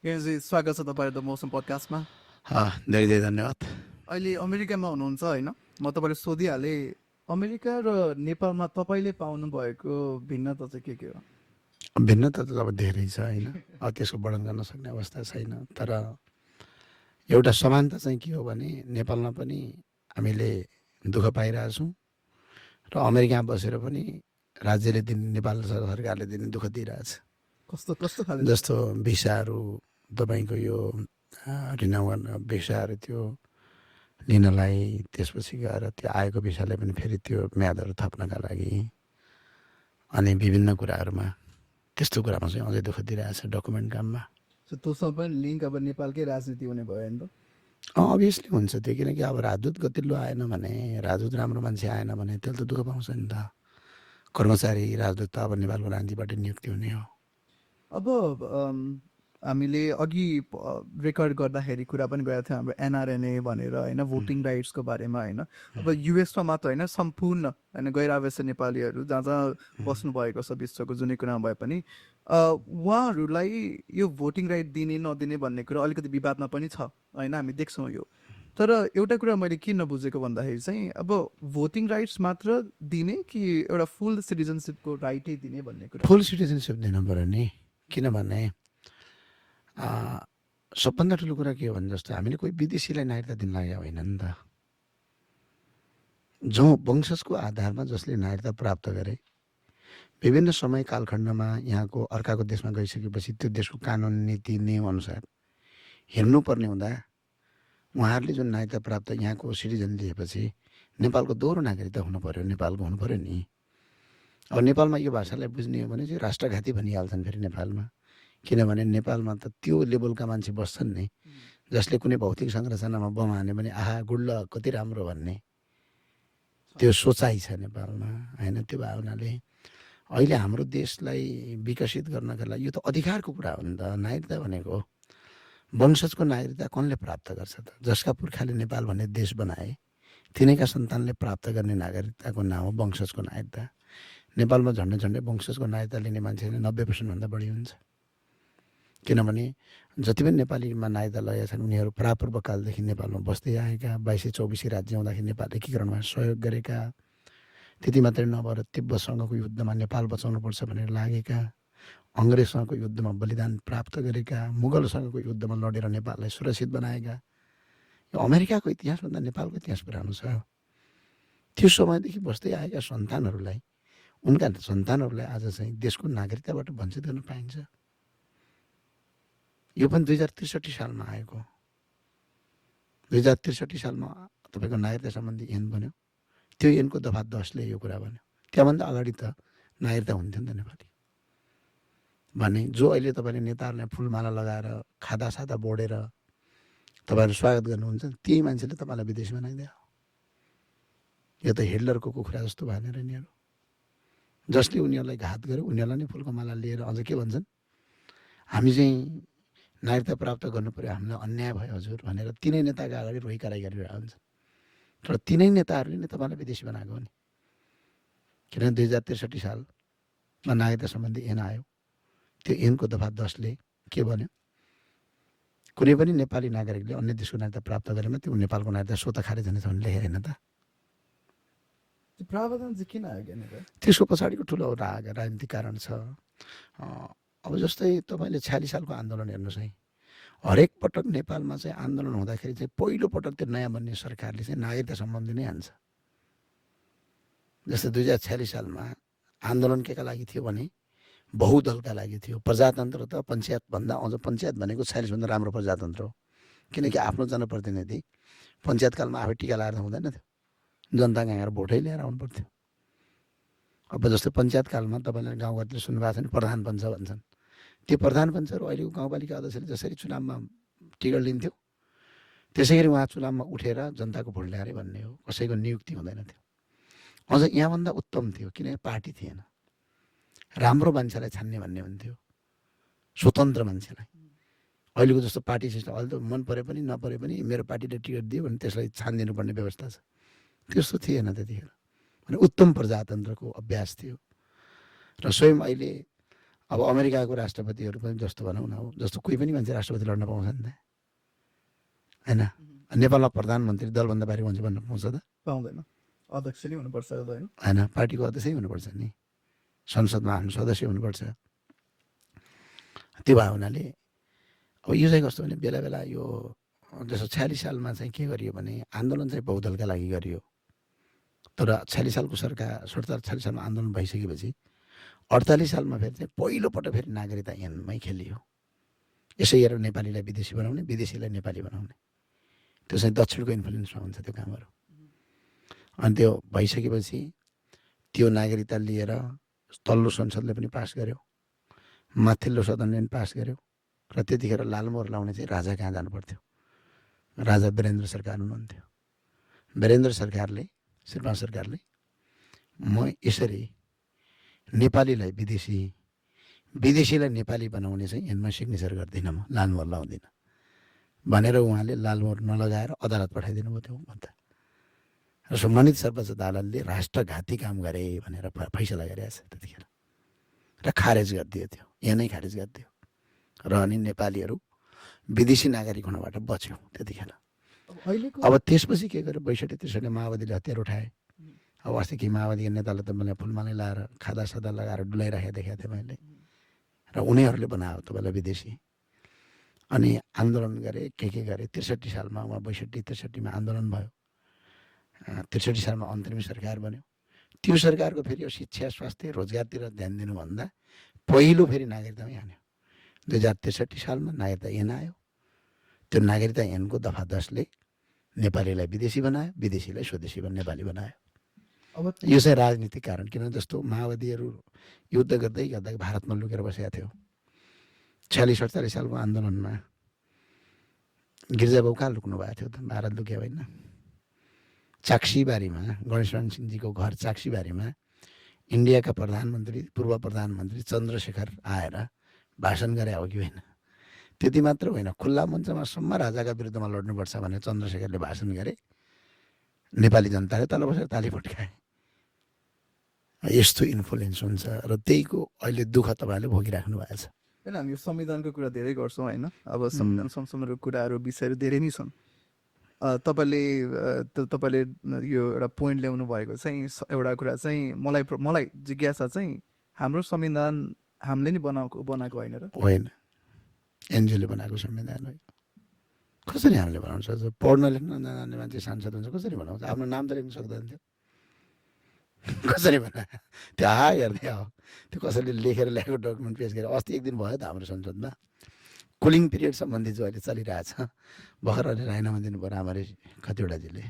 KG स्वागत छ तपाईँको द मौसम पडकास्टमा। धेरै धेरै धन्यवाद। अहिले अमेरिकामा हुनुहुन्छ होइन? म तपाईँलाई सोधिहालेँ, अमेरिका र नेपालमा तपाईँले पाउनु भएको भिन्नता चाहिँ के हो? भिन्नता त अब धेरै छ होइन, त्यसको वर्णन गर्न सक्ने अवस्था छैन। तर एउटा समानता चाहिँ के हो भने नेपालमा पनि हामीले दुःख पाइरहेछौँ र अमेरिकामा बसेर पनि राज्यले दिने, नेपाल सरकारले दिने दुःख दिइरहेछ। कस्तो कस्तो खाले? जस्तो भिसाहरू, तपाईँको यो रिन्यु भिसाहरू थियो लिनलाई, त्यसपछि गएर त्यो आएको भिसाले पनि फेरि त्यो म्यादहरू थप्नका लागि अनि विभिन्न कुराहरूमा त्यस्तो कुरामा चाहिँ अझै दुःख दिइरहेछ डकुमेन्ट काममा। त्योसँग पनि लिङ्क अब नेपालकै राजनीति हुने भयो नि त? अभियसली हुन्छ त्यो, किनकि अब राजदूत गतिलो आएन भने, राजदूत राम्रो मान्छे आएन भने त्यसले त दुःख पाउँछ नि त। कर्मचारी राजदूत त अब नेपालको राजनीतिबाट नियुक्ति हुने हो। अब हामीले अघि रेकर्ड गर्दाखेरि कुरा पनि गरेको थियौँ हाम्रो एनआरएनए भनेर होइन, भोटिङ राइट्सको बारेमा होइन। अब युएसमा मात्र होइन, सम्पूर्ण होइन गैर आवासीय नेपालीहरू जहाँ जहाँ बस्नुभएको छ विश्वको जुनै कुरामा भए पनि उहाँहरूलाई यो भोटिङ राइट दिने नदिने भन्ने कुरा अलिकति विवादमा पनि छ होइन, हामी देख्छौँ यो। तर एउटा कुरा मैले के नबुझेको भन्दाखेरि चाहिँ अब भोटिङ राइट्स मात्र दिने कि एउटा फुल सिटिजनसिपको राइटै दिने भन्ने कुरा? फुल सिटिजनसिप दिनु पऱ्यो नि, किनभने सबभन्दा ठुलो कुरा के हो भने जस्तो हामीले कोही विदेशीलाई नागरिकता दिन लागेको होइन नि त। जो वंशजको आधारमा जसले नागरिकता प्राप्त गरे, विभिन्न समय कालखण्डमा यहाँको अर्काको देशमा गइसकेपछि त्यो देशको कानुन नीति नियम अनुसार हेर्नुपर्ने हुँदा उहाँहरूले जुन नागरिकता प्राप्त यहाँको सिटिजन लिएपछि नेपालको दोहोरो नागरिकता हुनु पऱ्यो, नेपालको हुनु पऱ्यो नि। अब नेपालमा यो भाषालाई बुझ्ने हो भने चाहिँ राष्ट्रघाती भनिहाल्छन् फेरि नेपालमा, किनभने नेपालमा त त्यो लेभलका मान्छे बस्छन् नि जसले कुनै भौतिक संरचनामा बम हान्यो भने आहा गुड लक कति राम्रो भन्ने त्यो सोचाइ छ नेपालमा होइन। त्यो भावनाले अहिले हाम्रो देशलाई विकसित गर्नका लागि यो त अधिकारको कुरा हो नि त। नागरिकता भनेको वंशजको नागरिकता कसले प्राप्त गर्छ त? जसका पुर्खाले नेपाल भन्ने देश बनाए तिनैका सन्तानले प्राप्त गर्ने नागरिकताको नाम हो वंशजको नागरिकता। नेपालमा झन्डै झन्डै वंशजको नागरिकता लिने मान्छे 90% बढी हुन्छ, किनभने जति पनि नेपालीमा नागरिकता लगेका छन् उनीहरू प्रापूर्वकालदेखि नेपालमा बस्दै आएका, 2224 राज्य हुँदाखेरि नेपाल एकीकरणमा सहयोग गरेका, त्यति मात्रै नभएर तिब्बतसँगको युद्धमा नेपाल बचाउनुपर्छ भनेर लागेका, अङ्ग्रेजसँगको युद्धमा बलिदान प्राप्त गरेका, मुगलसँगको युद्धमा लडेर नेपाललाई सुरक्षित बनाएका। यो अमेरिकाको इतिहासभन्दा नेपालको इतिहास पुरानो छ। त्यो समयदेखि बस्दै आएका सन्तानहरूलाई, उनका सन्तानहरूलाई आज चाहिँ देशको नागरिकताबाट वञ्चित गर्न पाइन्छ। यो पनि 2063 सालमा आएको। 2063 सालमा तपाईँको नागरिकता सम्बन्धी ऐन बन्यो। त्यो ऐनको दफा 10ले यो कुरा भन्यो। त्यहाँभन्दा अगाडि त नागरिकता हुन्थ्यो नि त नेपाली भने। जो अहिले तपाईँले नेताहरूलाई फुलमाला लगाएर खादा सादा बोडेर तपाईँहरू स्वागत गर्नुहुन्छ त्यही मान्छेले तपाईँलाई विदेशी बनाइदियो। यो त हिटलरको कुखुरा जस्तो भनेर यिनीहरू जसले उनीहरूलाई घात गर्यो उनीहरूलाई नै फुलको माला लिएर अझ के भन्छन्, हामी चाहिँ नागरिकता प्राप्त गर्नु पऱ्यो, हामीलाई अन्याय भयो हजुर भनेर तिनै नेताका अगाडि रोही कराई गरिरहेको हुन्छ। तर तिनै नेताहरूले नै तपाईँलाई विदेशी बनाएको हो नि, किनभने 2063 सालमा नागरिकता सम्बन्धी ऐन आयो। त्यो ऐनको दफा 10ले के भन्यो, कुनै पनि नेपाली नागरिकले अन्य देशको नागरिकता प्राप्त गरेमा त्यो नेपालको नागरिकता स्वतः खारेज हुनेछ भने लेखेर होइन त। प्रावधान चाहिँ किन आयो? त्यसको पछाडिको ठुलो राजनीतिक कारण छ। अब जस्तै तपाईँले 46 सालको आन्दोलन हेर्नुहोस् है, हरेक पटक नेपालमा चाहिँ आन्दोलन हुँदाखेरि चाहिँ पहिलोपटक त्यो नयाँ बन्ने सरकारले चाहिँ नागरिकता सम्बन्धी नै हान्छ। जस्तै 2046 सालमा आन्दोलन केका लागि थियो भने बहुदलका लागि थियो। प्रजातन्त्र त पञ्चायतभन्दा अझ पञ्चायत भनेको 46भन्दा राम्रो प्रजातन्त्र हो, किनकि आफ्नो जनप्रतिनिधि पञ्चायतकालमा आफै टिका लगाएर हुँदैन थियो, जनता कहाँ भोटै लिएर आउनु पर्थ्यो। अब जस्तै पञ्चायतकालमा तपाईँले गाउँघरतिर सुन्नुभएको छ भने प्रधान पञ्च भन्छन्। त्यो प्रधान पञ्चहरू अहिलेको गाउँपालिका अध्यक्षले जसरी चुनावमा टिकट लिन्थ्यो त्यसै गरी उहाँ चुनावमा उठेर जनताको भोट ल्याएर भन्ने हो, कसैको नियुक्ति हुँदैन थियो। अझ यहाँभन्दा उत्तम थियो किनकि पार्टी थिएन, राम्रो मान्छेलाई छान्ने भन्ने हुन्थ्यो, स्वतन्त्र मान्छेलाई। अहिलेको जस्तो पार्टी सिस्टम अहिले त मन परे पनि नपरे पनि मेरो पार्टीले टिकट दियो भने त्यसलाई छानिदिनु पर्ने व्यवस्था छ, त्यस्तो थिएन त्यतिखेर। भने उत्तम प्रजातन्त्रको अभ्यास थियो। र स्वयं अहिले अब अमेरिकाको राष्ट्रपतिहरू पनि जस्तो भनौँ न, जस्तो कोही पनि मान्छे राष्ट्रपति लड्न पाउँछ नि त, होइन? नेपालमा प्रधानमन्त्री दलभन्दा बाहिर मान्छे बन्न पाउँछ त? पाउँदैन, अध्यक्ष नै हुनुपर्छ होइन? होइन, पार्टीको अध्यक्षै हुनुपर्छ नि, संसदमा आफ्नो सदस्य हुनुपर्छ। त्यो भयो हुनाले अब यो चाहिँ कस्तो भने बेला बेला यो जस्तो 46 सालमा चाहिँ के गरियो भने आन्दोलन चाहिँ बहुदलका लागि गरियो। तर 46 सालको सरकार 46 सालमा आन्दोलन भइसकेपछि 48 सालमा फेरि चाहिँ पहिलोपटक फेरि नागरिकता ऐनमै खेलियो। यसै हेरेर नेपालीलाई विदेशी बनाउने, विदेशीलाई नेपाली बनाउने, त्यो चाहिँ दक्षिणको इन्फ्लुएन्समा हुन्छ त्यो कामहरू। अनि त्यो भइसकेपछि त्यो नागरिकता लिएर तल्लो संसदले पनि पास गर्यो, माथिल्लो सदनले पनि पास गर्यो, र त्यतिखेर लालमोहर लाउने चाहिँ राजा कहाँ जानु पर्थ्यो? राजा वीरेन्द्र सरकार हुनुहुन्थ्यो। वीरेन्द्र सरकारले, श्रीमान सरकारले म यसरी नेपालीलाई विदेशी, विदेशीलाई नेपाली बनाउने चाहिँ ऐनमा सिग्नेचर गर्दिनँ, म लालमोहर लाउँदिनँ भनेर उहाँले लालमोहर नलगाएर अदालत पठाइदिनु भयो त्यो भन्दा। र सम्मानित सर्वोच्च अदालतले राष्ट्रघाती काम गरे भनेर फैसला गरेछ त्यतिखेर, र खारेज गरिदियो त्यो, यहाँ नै खारेज गरिदियो, र अनि नेपालीहरू विदेशी नागरिक हुनबाट बच्यो त्यतिखेर। अब त्यसपछि के गर्यो, 62-63 माओवादीले हतियार उठाए। अब अस्ति कि माओवादीका नेताले त मलाई फुलमाला लाएर खादा सादा लगाएर डुलाइराखेको देखाएको थिएँ मैले, र उनीहरूले बनायो तपाईँलाई विदेशी। अनि आन्दोलन गरे, के गरे। 63 सालमा उहाँ 62-63 आन्दोलन भयो। 63 सालमा अन्तरिम सरकार बन्यो। त्यो सरकारको फेरि यो शिक्षा, स्वास्थ्य, रोजगारतिर ध्यान दिनुभन्दा पहिलो फेरि नागरिकतामै हान्यो। 2063 सालमा नागरिकता ऐन आयो। त्यो नागरिकता ऐनको दफा 10ले नेपालीलाई विदेशी बनायो, विदेशीलाई स्वदेशी नेपाली बनायो। अब यो चाहिँ राजनीतिक कारण, किनभने जस्तो माओवादीहरू युद्ध गर्दै गर्दा भारतमा लुकेर बसेका थियो। 46-48 सालको आन्दोलनमा गिरिजाबाबु कहाँ लुक्नु भएको थियो त? भारत लुक्यो होइन? चाक्सीबारीमा, गणेशमान सिंहजीको घर चाक्सीबारीमा इन्डियाका प्रधानमन्त्री, पूर्व प्रधानमन्त्री चन्द्रशेखर आएर भाषण गरे हो कि होइन? त्यति मात्र होइन, खुल्ला मञ्चमा सम्म राजाका विरुद्धमा लड्नुपर्छ भनेर चन्द्रशेखरले भाषण गरे। नेपाली जनताले तल बसेर ताली पड्काए। यस्तो इन्फ्लुएन्स हुन्छ, र त्यहीको अहिले दुःख तपाईँहरूले भोगिराख्नु भएको छ। होइन, हामी यो संविधानको कुरा धेरै गर्छौँ होइन? अब संविधान संशोधनको कुराहरू विषयहरू धेरै नै छन्। तपाईँले यो एउटा पोइन्ट ल्याउनु भएको चाहिँ एउटा कुरा चाहिँ मलाई जिज्ञासा चाहिँ, हाम्रो संविधान हामीले नि बनाएको होइन र? होइन, एनजिओले बनाएको संविधान हो। कसरी हामीले बनाउन सक्छ? पढ्न लेख्न नजान्ने मान्छे सांसद हुन्छ, कसरी बनाउँछ? आफ्नो नाम त लेख्न सक्दैन थियो, कसरी बनायो? त्यो हेर्दै हो, त्यो कसैले लेखेर ल्याएको डकुमेन्ट पेश गरेर। अस्ति एक दिन भयो त हाम्रो संसदमा कुलिङ पिरियड सम्बन्धी जो अहिले चलिरहेछ, भर्खर अहिले राजीनामा दिनुभयो रामहरि खतिवडाजीले।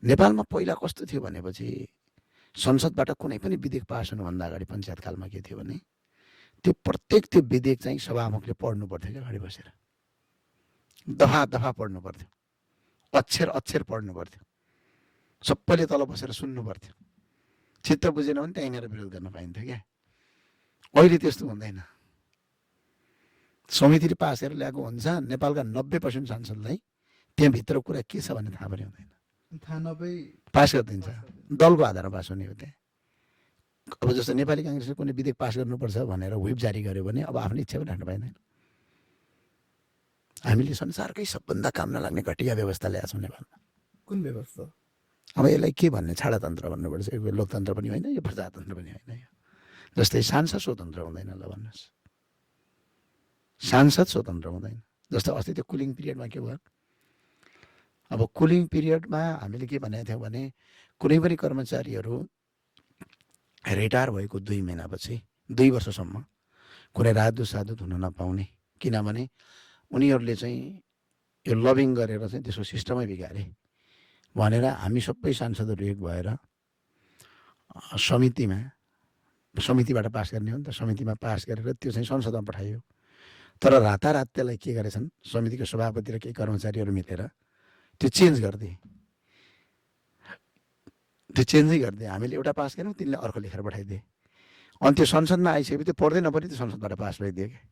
नेपालमा पहिला कस्तो थियो भनेपछि संसदबाट कुनै पनि विधेयक पास हुनुभन्दा अगाडि पञ्चायतकालमा के थियो भने त्यो विधेयक चाहिँ सभामुखले पढ्नु पर्थ्यो क्या, अगाडि बसेर दफा दफा पढ्नु पर्थ्यो, अक्षर पढ्नु पर्थ्यो, सबैले तल बसेर सुन्नु पर्थ्यो। चित्त बुझेन भने त्यहीँनिर विरोध गर्न पाइन्थ्यो क्या। अहिले त्यस्तो हुँदैन। समितिले पास गरेर ल्याएको हुन्छ, नेपालका 90% सांसदलाई त्यहाँभित्र कुरा के छ भन्ने थाहा पनि हुँदैन, पास गरिदिन्छ, दलको आधारमा पास हुने हो त्यहाँ। अब जस्तो नेपाली काङ्ग्रेसले कुनै विधेयक पास गर्नुपर्छ भनेर व्हिप जारी गर्यो भने अब आफ्नो इच्छा पनि राख्न पाइँदैन। हामीले संसारकै सबभन्दा काम नलाग्ने घटिया व्यवस्था ल्याएको छौँ नेपालमा। कुन व्यवस्था? अब यसलाई के भन्ने, छाडातन्त्र भन्नुपर्छ। यो लोकतन्त्र पनि होइन, यो प्रजातन्त्र पनि होइन। यो जस्तै सांसद स्वतन्त्र हुँदैन, ल भन्नुहोस्, सांसद स्वतन्त्र हुँदैन। जस्तो अस्ति त्यो कुलिङ पिरियडमा के भयो? अब कुलिङ पिरियडमा हामीले के भनेको थियौँ भने कुनै पनि कर्मचारीहरू रिटायर भएको 2 महिनापछि 2 वर्षसम्म कुनै राजदूत साधुत हुन नपाउने, किनभने उनीहरूले चाहिँ यो लबिङ गरेर चाहिँ त्यसको सिस्टमै बिगारे भनेर हामी सबै सांसदहरू एक भएर समितिबाट पास गर्ने हो नि त, समितिमा पास गरेर त्यो चाहिँ संसदमा पठाइयो। तर रातारात त्यसलाई के गरेछन्, समितिको सभापति र केही कर्मचारीहरू मिलेर त्यो चेन्ज गरिदिए। त्यो चेन्जै गरिदिए। हामीले एउटा पास गऱ्यौँ, तिनले अर्को लेखेर पठाइदिए। अनि त्यो संसदमा आइसकेपछि त्यो पढ्दै नपढ्दै त्यो संसदबाट पास भइदियो क्या।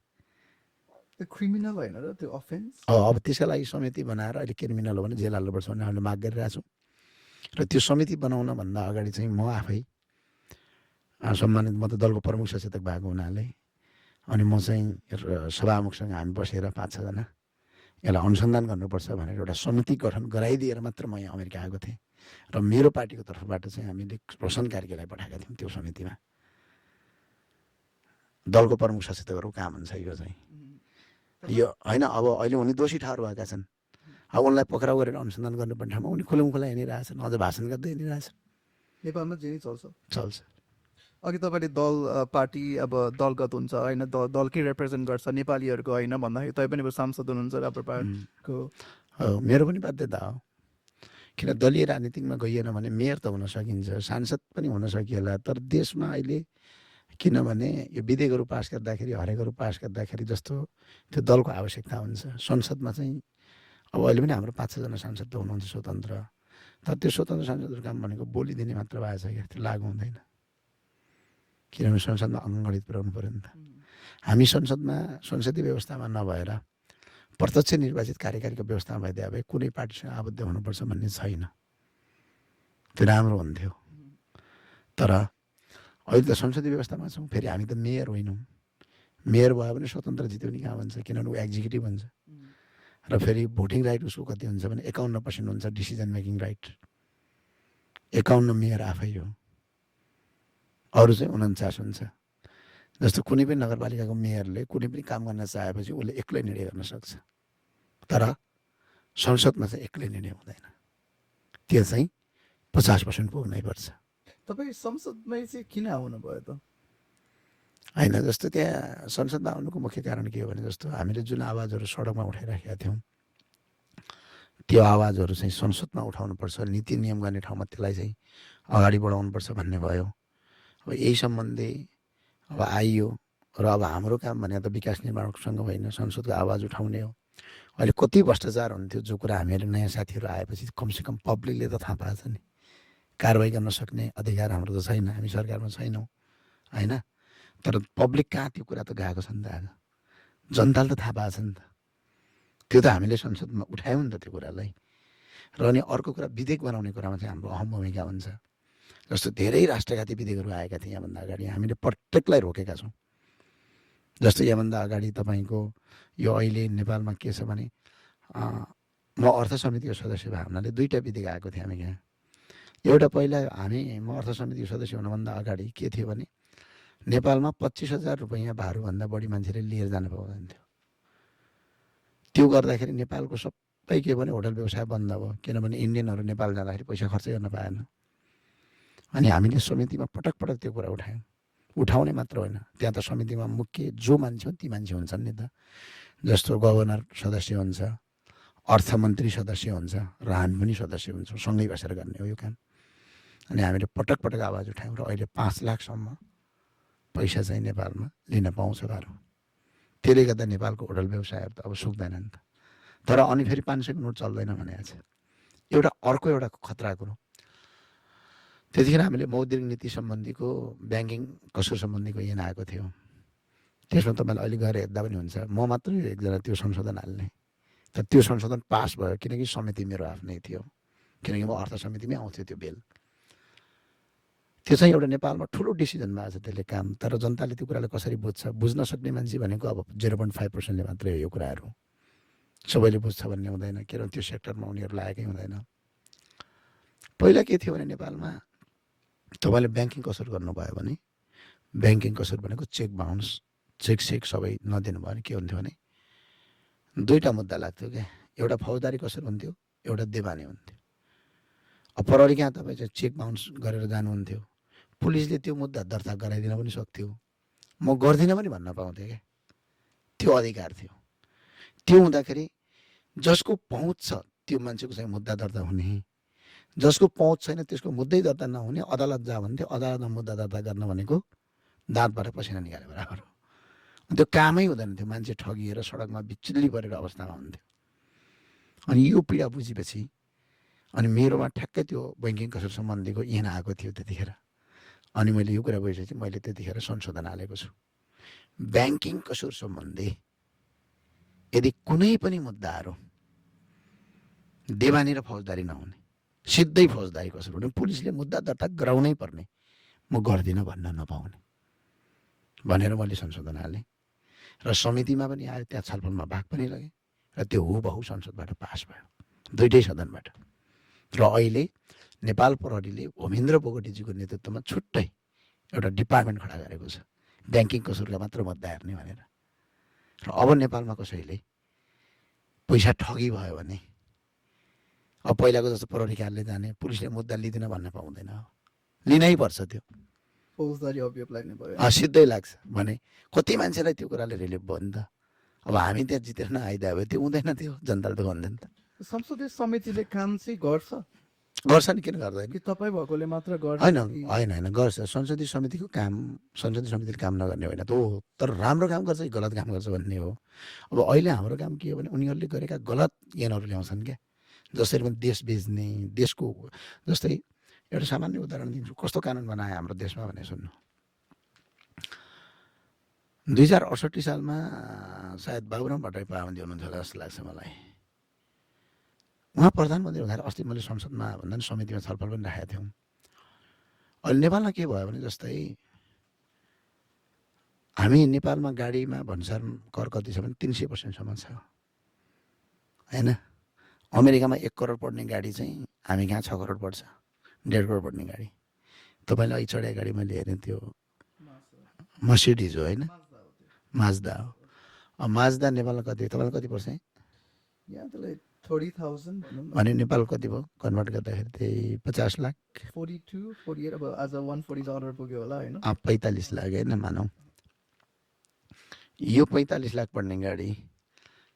त्यो क्रिमिनल होइन र त्यो अफेन्स? अब त्यसका लागि समिति बनाएर अहिले क्रिमिनल हो भने जेल हाल्नुपर्छ भन्ने हामीले माग गरिरहेको छौँ। र त्यो समिति बनाउनभन्दा अगाडि चाहिँ म आफै सम्मानित म त दलको प्रमुख सचेतक भएको हुनाले अनि म चाहिँ सभामुखसँग हामी बसेर 5-6 जना यसलाई अनुसन्धान गर्नुपर्छ भनेर एउटा समिति गठन गराइदिएर मात्र म यहाँ अमेरिका आएको थिएँ र मेरो पार्टीको तर्फबाट चाहिँ हामीले रोशन कार्कीलाई पठाएका थियौँ त्यो समितिमा। दलको प्रमुख सचेतकहरूको काम हुन्छ यो चाहिँ। यो होइन, अब अहिले उनी दोषी ठहर भएका छन्। अब उनलाई पक्राउ गरेर अनुसन्धान गर्नुपर्ने ठाउँमा उनी खुला हिँडिरहेछन्, अझ भाषण गर्दै हिँडिरहेछन्। नेपालमा जे नै चल्छ। चल्छ। अघि तपाईँले दल पार्टी अब दलगत हुन्छ होइन, दलकै रिप्रेजेन्ट गर्छ नेपालीहरूको होइन भन्दाखेरि तपाईँ पनि अब सांसद हुनुहुन्छ राम्रो पार्टीको। मेरो पनि बाध्यता हो, किन दलीय राजनीतिमा गइएन भने मेयर त हुन सकिन्छ, सांसद पनि हुन सकिएला। तर देशमा अहिले किनभने यो विधेयकहरू पास गर्दाखेरि हरेकहरू पास गर्दाखेरि जस्तो त्यो दलको आवश्यकता हुन्छ। संसदमा चाहिँ अब अहिले पनि हाम्रो 5-6 जना सांसद त हुनुहुन्छ स्वतन्त्र, तर त्यो स्वतन्त्र सांसदहरूको काम भनेको बोलिदिने मात्र भएको छ क्या, त्यो लागु हुँदैन। किनभने संसदमा अङ्गगणित पुऱ्याउनु पऱ्यो नि त। हामी संसदीय व्यवस्थामा नभएर प्रत्यक्ष निर्वाचित कार्यकारीको व्यवस्थामा भइदिए भए कुनै पार्टीसँग आबद्ध हुनुपर्छ भन्ने छैन, त्यो राम्रो हुन्थ्यो। तर अहिले त संसदीय व्यवस्थामा छौँ, फेरि हामी त मेयर होइनौँ। मेयर भयो भने स्वतन्त्र जित्यो नि कहाँ भन्छ, किनभने ऊ एक्जिक्युटिभ हुन्छ। र फेरि भोटिङ राइट उसको कति हुन्छ भने 51% हुन्छ डिसिजन मेकिङ राइट। 51 मेयर आफै हो, अरू चाहिँ 49 हुन्छ। जस्तो कुनै पनि नगरपालिकाको मेयरले कुनै पनि काम गर्न चाहेपछि उसले एक्लै निर्णय गर्न सक्छ, तर संसदमा चाहिँ एक्लै निर्णय हुँदैन। त्यो चाहिँ 50% पुग्नै पर्छ। तपाईँ संसदमै चाहिँ किन आउनुभयो त? होइन, जस्तो त्यहाँ संसदमा आउनुको मुख्य कारण के हो भने जस्तो हामीले जुन आवाजहरू सडकमा उठाइराखेका थियौँ त्यो आवाजहरू चाहिँ संसदमा उठाउनुपर्छ, नीति नियम गर्ने ठाउँमा त्यसलाई चाहिँ अगाडि बढाउनुपर्छ भन्ने भयो। अब यही सम्बन्धी अब आइयो र अब हाम्रो काम भने त विकास निर्माणसँग होइन, संसदको आवाज उठाउने हो। अहिले कति भ्रष्टाचार हुन्थ्यो जो कुरा हामीहरू नयाँ साथीहरू आएपछि कमसेकम पब्लिकले त थाहा पाएको छ नि। कारवाही गर्न सक्ने अधिकार हाम्रो त छैन, हामी सरकारमा छैनौँ होइन, तर पब्लिक कहाँ त्यो कुरा त गएको छ नि त। आज जनताले त थाहा पाएको छ नि त, त्यो त हामीले संसदमा उठायौँ नि त त्यो कुरालाई। र अनि अर्को कुरा विधेयक बनाउने कुरामा चाहिँ हाम्रो अहम भूमिका हुन्छ। जस्तो धेरै राष्ट्रघाती विधेयकहरू आएका थिए यहाँभन्दा अगाडि, हामीले प्रत्येकलाई रोकेका छौँ। जस्तो यहाँभन्दा अगाडि तपाईँको यो अहिले नेपालमा के छ भने म अर्थ समितिको सदस्य भए हुनाले 2टा विधेयक आएको थियो हामी यहाँ। एउटा पहिला म अर्थ समितिको सदस्य हुनुभन्दा अगाडि के थियो भने नेपालमा 25,000 रुपियाँ भारूभन्दा बढी मान्छेले लिएर जान पाउँदैन थियो। त्यो गर्दाखेरि नेपालको सबै के भने होटल व्यवसाय बन्द भयो, किनभने इन्डियनहरू नेपाल जाँदाखेरि पैसा खर्च गर्न पाएन। अनि हामीले समितिमा पटक त्यो कुरा उठायौँ। उठाउने मात्र होइन, त्यहाँ त समितिमा मुख्य जो मान्छे हो ती मान्छे हुन्छन् नि त। जस्तो गभर्नर सदस्य हुन्छ, अर्थमन्त्री सदस्य हुन्छ र हामी पनि सदस्य हुन्छौँ, सँगै बसेर गर्ने हो यो काम। अनि हामीले पटक आवाज उठायौँ र अहिले 5 लाखसम्म पैसा चाहिँ नेपालमा लिन पाउँछ भारू। त्यसले गर्दा नेपालको होटल व्यवसायहरू त अब सुक्दैन नि त। तर अनि फेरि 500 को नोट चल्दैन भनेको छ। एउटा खतरा कुरो, त्यतिखेर हामीले मौद्रिक नीति सम्बन्धीको ब्याङ्किङ कसुर सम्बन्धीको ऐन आएको थियो। त्यसमा तपाईँले अहिले गएर हेर्दा पनि हुन्छ, म मात्रै एकजना त्यो संशोधन हाल्ने। तर त्यो संशोधन पास भयो किनकि समिति मेरो आफ्नै थियो, किनकि म अर्थ समितिमै आउँथ्यो त्यो बिल। त्यो चाहिँ एउटा नेपालमा ठुलो डिसिजन भएको छ त्यसले काम। तर जनताले त्यो कुरालाई कसरी बुझ्छ, बुझ्न सक्ने मान्छे भनेको अब 0.5%ले मात्रै हो यो कुराहरू। सबैले बुझ्छ भन्ने हुँदैन, किनभने त्यो सेक्टरमा उनीहरू लागेकै हुँदैन। पहिला के थियो भने नेपालमा तपाईँले ब्याङ्किङ कसुर गर्नुभयो भने, ब्याङ्किङ कसुर भनेको चेक बााउन्स, चेक सबै नदिनु भयो भने के हुन्थ्यो भने 2टा मुद्दा लाग्थ्यो क्या। एउटा फौजदारी कसुर हुन्थ्यो, एउटा देवानी हुन्थ्यो। अब प्रहरी कहाँ तपाईँ चाहिँ चेक बााउन्स गरेर जानुहुन्थ्यो, पुलिसले त्यो मुद्दा दर्ता गराइदिन पनि सक्थ्यो, म गर्दिनँ पनि भन्न पाउँथेँ क्या। त्यो अधिकार थियो। त्यो हुँदाखेरि जसको पहुँच छ त्यो मान्छेको चाहिँ मुद्दा दर्ता हुने, जसको पहुँच छैन त्यसको मुद्दै दर्ता नहुने, अदालत जा भन्थ्यो। अदालतमा मुद्दा दर्ता गर्न भनेको दाँतबाट पसिना निकाले बराबर हो। त्यो कामै हुँदैन थियो, मान्छे ठगिएर सडकमा बिचुल्ली परेर अवस्थामा हुन्थ्यो। अनि यो पीडा बुझेपछि अनि मेरोमा ठ्याक्कै त्यो ब्याङ्किङ कसुर सम्बन्धीको ऐन आएको थियो त्यतिखेर। अनि मैले यो कुरा बुझेपछि मैले त्यतिखेर संशोधन हालेको छु। ब्याङ्किङ कसुर सम्बन्धी यदि कुनै पनि मुद्दाहरू देवानी र फौजदारी नहुने, सिधै फौजदारी कसुर हुने, पुलिसले मुद्दा दर्ता गराउनै पर्ने म गर्दिनँ भन्न नपाउने भनेर मैले संशोधन हालेँ र समितिमा पनि आयो, त्यहाँ छलफलमा भाग पनि लगेँ र त्यो हुबहु संसदबाट पास भयो, दुइटै सदनबाट। र अहिले नेपाल प्रहरीले होमेन्द्र बोगटीजीको नेतृत्वमा छुट्टै एउटा डिपार्टमेन्ट खडा गरेको छ, ब्याङ्किङको शुल्क मात्र मुद्दा हेर्ने भनेर। र अब नेपालमा कसैले पैसा ठगी भयो भने अब पहिलाको जस्तो प्रहरी कार्यालय जाने, पुलिसले मुद्दा लिँदैन भन्न पाउँदैन, लिनै पर्छ त्यो। फौजदारी अभियोग लाग्ने भयो। सिधै लाग्छ भने कति मान्छेलाई त्यो कुराले रिलिफ भयो नि त। अब हामी त्यहाँ जितेर नआइदियो भए त्यो हुँदैन, त्यो जनताले त भन्दैन त। संसदीय समितिले काम चाहिँ गर्छ गर्छ नि, किन गर्दैन? कि तपाईँ भएकोले मात्र गर्छ? होइन गर्छ। संसदीय समितिको काम संसदीय समितिले काम नगर्ने होइन त हो, तर राम्रो काम गर्छ कि गलत काम गर्छ भन्ने हो। अब अहिले हाम्रो काम के हो भने उनीहरूले गरेका गलत ऐनहरू ल्याउँछन् क्या, जसरी पनि देश बेच्ने, देशको जस्तै एउटा सामान्य उदाहरण दिन्छु, कस्तो कानुन बनायो हाम्रो देशमा भने सुन्नु। 2068 सालमा सायद बाबुराम भट्टराई प्रधानमन्त्री हुनुहुन्थ्यो होला जस्तो लाग्छ मलाई। उहाँ प्रधानमन्त्री हुँदाखेरि अस्ति मैले संसदमा भन्दा पनि समितिमा छलफल पनि राखेका थियौँ। अहिले नेपालमा के भयो भने जस्तै हामी नेपालमा गाडीमा भन्सार कर कति छ भने 300% छ होइन। अमेरिकामा 1 करोड पर्ने गाडी चाहिँ हामी कहाँ 6 करोड पर्छ, 1.5 करोड पर्ने गाडी। तपाईँले अहिले चढेको गाडी मैले हेरेँ, त्यो मर्सिडिज हो होइन, माज्दा हो। अब माज्दा नेपालमा कति, तपाईँलाई कति पर्छ? भने नेपाल कति भयो कन्भर्ट गर्दाखेरि? त्यही 50 लाख, 42, 48, अब आज 140 अर्डर पुग्यो होला होइन। 45 लाख होइन मानौँ। यो 45 लाख पर्ने गाडी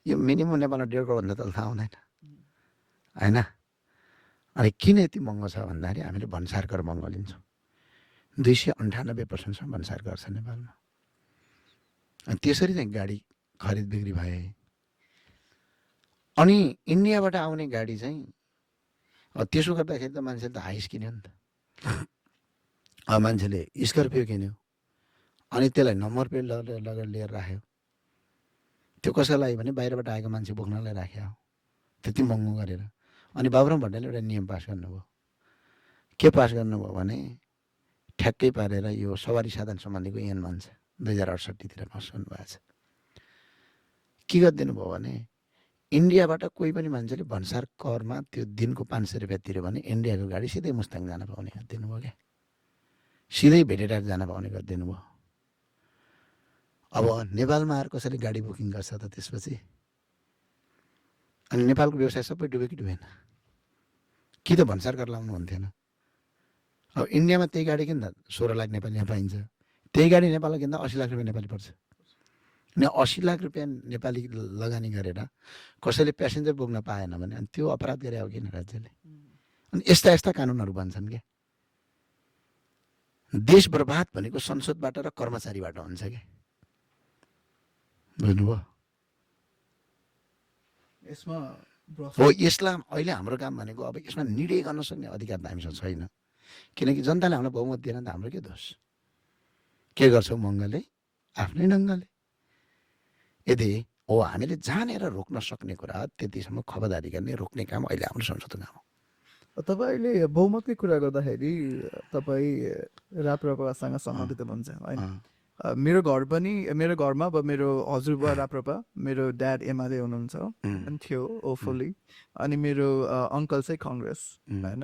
यो मिनिमम नेपालमा 1.5 करोडभन्दा तल थाहा हुँदैन होइन। अनि किन यति महँगो छ भन्दाखेरि हामीले भन्सार कर महँगो लिन्छौँ। 298% भन्सार कर छ नेपालमा। अनि त्यसरी चाहिँ गाडी खरिद बिक्री भए। अनि इन्डियाबाट आउने गाडी चाहिँ त्यसो गर्दाखेरि त मान्छेले त हाइस किन्यो नि त। अब मान्छेले स्कर्पियो किन्यो, अनि त्यसलाई नम्बर प्लेट लगेर लिएर राख्यो। त्यो कसैलाई भने बाहिरबाट आएको मान्छे बोक्नलाई राख्यो त्यति महँगो गरेर। अनि बाबुराम भट्टराईले एउटा नियम पास गर्नुभयो। के पास गर्नुभयो भने ठ्याक्कै पारेर यो सवारी साधन सम्बन्धीको ऐन भन्छ 2068 पास गर्नुभएको छ। के गरिदिनु भयो भने इन्डियाबाट कोही पनि मान्छेले भन्सार करमा त्यो दिनको 500 रुपियाँ तिर्यो भने इन्डियाको गाडी सिधै मुस्ताङ जान पाउने गरिदिनु भयो क्या, सिधै भेटेटार जान पाउने गरिदिनु भयो। अब नेपालमा आएर कसैले गाडी बुकिङ गर्छ त त्यसपछि? अनि नेपालको व्यवसाय सबै डुब्यो कि डुबेन? कि त भन्सार कर लाउनु हुन्थेन। अब इन्डियामा त्यही गाडी किन्दा 16 लाख नेपाली यहाँ पाइन्छ, त्यही गाडी नेपालमा किन्दा 80 लाख रुपियाँ नेपाली पर्छ। अनि 80 लाख रुपियाँ नेपाली लगानी गरेर कसैले प्यासेन्जर बोक्न पाएन भने अनि त्यो अपराध गरे हो किन राज्यले? अनि यस्ता यस्ता कानुनहरू बन्छन् क्या। देश बर्बाद भनेको संसदबाट र कर्मचारीबाट हुन्छ क्या, बुझ्नुभयो? यसमा हो, यसलाई अहिले हाम्रो काम भनेको अब यसमा निर्णय गर्न सक्ने अधिकार त हामीसँग छैन, किनकि जनताले हामीलाई बहुमत दिएन त हाम्रो के दोष? के गर्छौँ मङ्गलले आफ्नै ढङ्गले। यदि हो हामीले जानेर रोक्न सक्ने कुरा त्यतिसम्म खबरदारी गर्ने रोक्ने काम अहिले हाम्रो संसदको काम हो। तपाईँले बहुमतकै कुरा गर्दाखेरि तपाईँ राप्रपासँग सम्बन्धित हुनुहुन्छ होइन। मेरो घरमा अब मेरो हजुरबा राप्रपा, मेरो ड्याड एमाले हुनुहुन्छ थियो ओफुली, अनि मेरो अङ्कल चाहिँ कङ्ग्रेस होइन।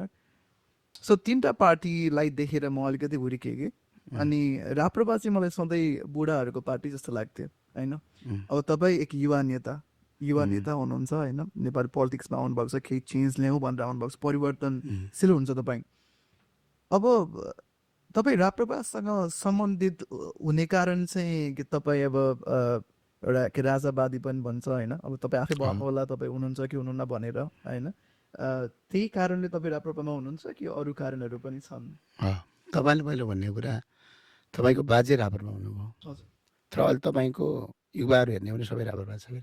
सो 3टा पार्टीलाई देखेर म अलिकति हुर्केँ कि। अनि राप्रपा चाहिँ मलाई सधैँ बुढाहरूको पार्टी जस्तो लाग्थ्यो होइन। अब तपाईँ एक युवा नेता हुनुहुन्छ होइन, नेपाली पोलिटिक्समा आउनुभएको छ, केही चेन्ज ल्याउँ भनेर आउनुभएको छ, परिवर्तनशील हुन्छ तपाईँ। अब तपाईँ राप्रपासँग सम्बन्धित हुने कारण चाहिँ कि तपाईँ अब एउटा के राजावादी पनि भन्छ होइन। अब तपाईँ आफै भएको होला, तपाईँ हुनुहुन्छ कि हुनुहुन्न भनेर होइन। त्यही कारणले तपाईँ राप्रपामा हुनुहुन्छ कि अरू कारणहरू पनि छन्? तपाईँले मैले भन्ने कुरा, तपाईँको बाजे राप्रपा हुनुभयो, तर अहिले तपाईँको युवाहरू हेर्ने भने सबै राप्रपा छ कि,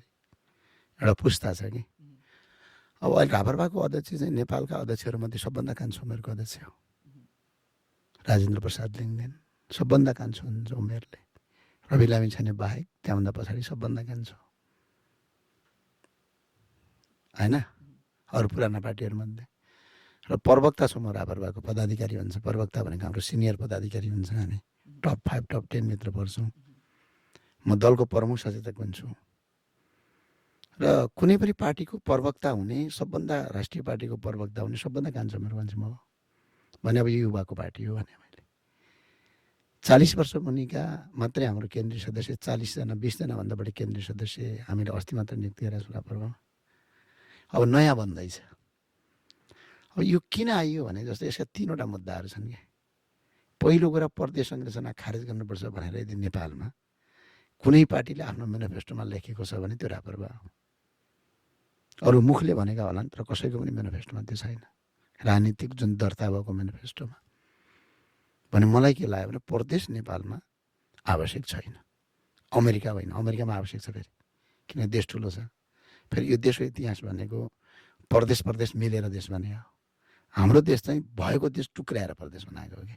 एउटा पुस्ता छ कि। अब अहिले राप्रपाको अध्यक्ष चाहिँ नेपालका अध्यक्षहरूमध्ये सबभन्दा कान्छो उमेरको अध्यक्ष हो, राजेन्द्र प्रसाद लिङ्गदेन। सबभन्दा कान्छो हुन्छ उमेरले, रवि लामिछाने बाहेक त्यहाँभन्दा पछाडि सबभन्दा कान्छो होइन अरू पुराना पार्टीहरूमध्ये। र प्रवक्ता छौँ म रापरपाको पदाधिकारी भन्छ। प्रवक्ता भनेको हाम्रो सिनियर पदाधिकारी हुन्छ। हामी टप 5 टप 10 भित्र पर्छौँ। म दलको प्रमुख सचेतक पनि छु र कुनै पनि पार्टीको प्रवक्ता हुने, सबभन्दा राष्ट्रिय पार्टीको प्रवक्ता हुने सबभन्दा कान्छो मेरो मान्छे म हो भने अब यो युवाको पार्टी हो भने मैले 40 वर्ष मुनिका मात्रै हाम्रो केन्द्रीय सदस्य 40 जना 20 जनाभन्दा बढी केन्द्रीय सदस्य हामीले अस्ति मात्र नियुक्ति गरेका छौँ रापरमा। अब नयाँ बन्दैछ। अब यो किन आइयो भने जस्तो यसका 3वटा मुद्दाहरू छन् क्या। पहिलो कुरा प्रदेश संरचना खारेज गर्नुपर्छ भनेर यदि नेपालमा कुनै पार्टीले आफ्नो मेनिफेस्टोमा लेखेको छ भने त्यो रापरपा हो। अरू मुखले भनेका होलान् तर कसैको पनि मेनिफेस्टोमा त्यो छैन। राजनीतिक जुन दर्ता भएको मेनिफेस्टोमा भने मलाई के लाग्यो भने प्रदेश नेपालमा आवश्यक छैन। अमेरिका होइन, अमेरिकामा आवश्यक छ फेरि, किन देश ठुलो छ। फेरि यो देशको इतिहास भनेको प्रदेश प्रदेश मिलेर देश बनेको हो। हाम्रो देश चाहिँ भएको देश टुक्राएर प्रदेश बनाएको हो कि।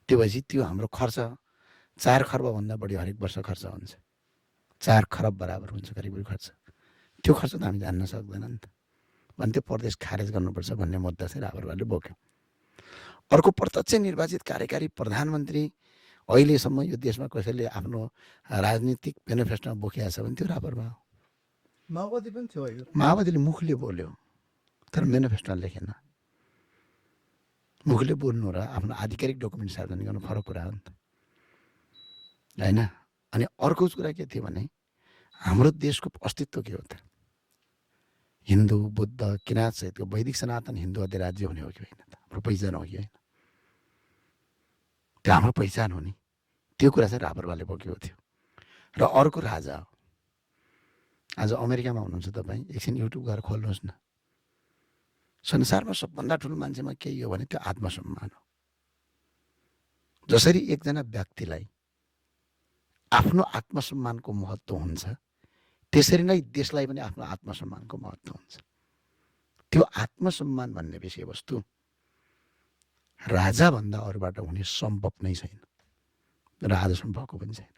त्यो भएपछि त्यो हाम्रो खर्च 4 खर्बभन्दा बढी हरेक वर्ष खर्च हुन्छ। 4 खरब बराबर हुन्छ करिब खर्च। त्यो खर्च त हामी जान्न सक्दैन नि त। भने त्यो प्रदेश खारेज गर्नुपर्छ भन्ने मुद्दा चाहिँ रापरपाले बोक्यो। अर्को प्रत्यक्ष निर्वाचित कार्यकारी प्रधानमन्त्री अहिलेसम्म यो देशमा कसैले आफ्नो राजनीतिक मेनिफेस्टोमा बोकेको छ भने त्यो रापरमा हो। माओवादी पनि थियो यो। माओवादीले मुखले बोल्यो तर मेनिफेस्टोमा लेखेन। मुखले बोल्नु र आफ्नो आधिकारिक डकुमेन्ट सार्वजनिक गर्नु फरक कुरा हो नि त, होइन। अनि अर्को कुरा के थियो भने हाम्रो देशको अस्तित्व के हो त? हिन्दू बुद्ध किराँत सहितको वैदिक सनातन हिन्दू अधिराज्य हुने हो कि होइन त? हाम्रो पहिचान हो कि होइन? त्यो हाम्रो पहिचान हो नि। त्यो कुरा चाहिँ रापरपाले बोकेको थियो। र अर्को राजा हो। आज अमेरिकामा हुनुहुन्छ तपाईँ, एकछिन युट्युब गएर खोल्नुहोस् न। संसारमा सबभन्दा ठुलो मान्छेमा केही हो भने त्यो आत्मसम्मान हो। जसरी एकजना व्यक्तिलाई आफ्नो आत्मसम्मानको महत्त्व हुन्छ त्यसरी नै देशलाई पनि आफ्नो आत्मसम्मानको महत्त्व हुन्छ। त्यो आत्मसम्मान भन्ने विषयवस्तु राजाभन्दा अरूबाट हुने सम्भव नै छैन र आजसम्म भएको पनि छैन।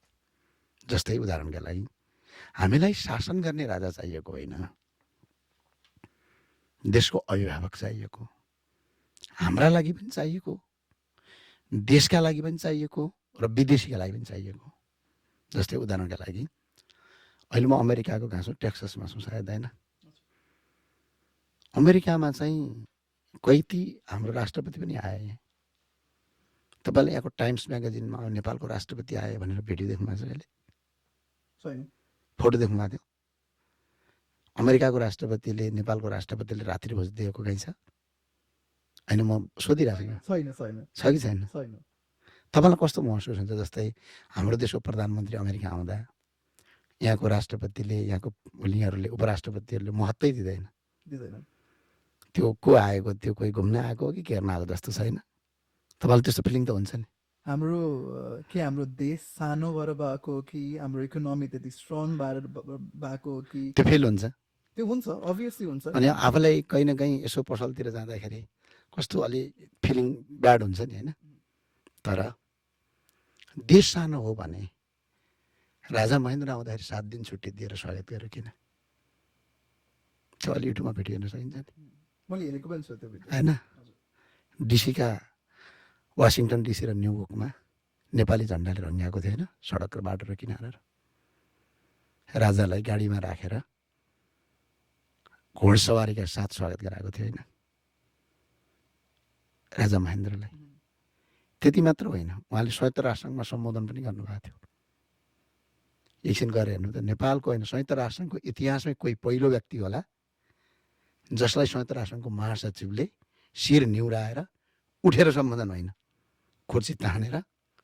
जस्तै उदाहरणका लागि हामीलाई शासन गर्ने राजा चाहिएको होइन, देशको अभिभावक चाहिएको, हाम्रा लागि पनि चाहिएको, देशका लागि पनि चाहिएको र विदेशीका लागि पनि चाहिएको। जस्तै उदाहरणका लागि अहिले म अमेरिकाको गएको छु, टेक्ससमा छु सायद, होइन? अमेरिकामा चाहिँ कैती हाम्रो राष्ट्रपति पनि आए। तपाईँले यहाँको टाइम्स म्यागजिनमा नेपालको राष्ट्रपति आए भनेर भिडियो देख्नु भएको छ अहिले? फोटो देख्नु भएको थियो? अमेरिकाको राष्ट्रपतिले नेपालको राष्ट्रपतिले रात्रिभोज दिएको कहीँ छ? होइन, म सोधिरहेको छ कि छैन? तपाईँलाई कस्तो महसुस हुन्छ? जस्तै हाम्रो देशको प्रधानमन्त्री अमेरिका आउँदा यहाँको राष्ट्रपतिले, यहाँको उनीहरूले उपराष्ट्रपतिहरूले महत्त्वै दिँदैन। त्यो को आएको, त्यो कोही घुम्न आएको हो कि के गर्न आएको जस्तो छैन? तपाईँलाई त्यस्तो फिलिङ त हुन्छ नि? हाम्रो देश सानो भएर भएको कि हाम्रो इकोनोमी त्यति स्ट्रङ भएर भएको कि त्यो फिल हुन्छ? त्यो हुन्छ, अभियसली हुन्छ। अनि आफूलाई कहीँ न कहीँ यसो पसलतिर जाँदाखेरि कस्तो अलि फिलिङ ब्याड हुन्छ नि, होइन? तर देश सानो हो भने राजा महेन्द्र आउँदाखेरि 7 दिन छुट्टी दिएर स्वागत गरेर किन? त्यो अलि युट्युबमा भिडियो हेर्न सकिन्छ नि, मैले हेरेको पनि छु त्यो भिडियो, होइन? डिसीका वासिङटन डिसी र न्युयोर्कमा नेपाली झन्डाले रङ्गाएको थियो, होइन? सडक र बाटो र किनारा। राजालाई गाडीमा राखेर घोडसवारीका साथ स्वागत गराएको थियो, होइन? राजा महेन्द्रलाई। त्यति मात्र होइन, उहाँले संयुक्त राष्ट्रसङ्घमा सम्बोधन पनि गर्नुभएको थियो। एकछिन गएर हेर्नु त, नेपालको होइन संयुक्त राष्ट्रसङ्घको इतिहासमै कोही पहिलो व्यक्ति होला जसलाई संयुक्त राष्ट्रसङ्घको महासचिवले शिर निहुराएर उठेर सम्बोधन होइन, कुर्सी तानेर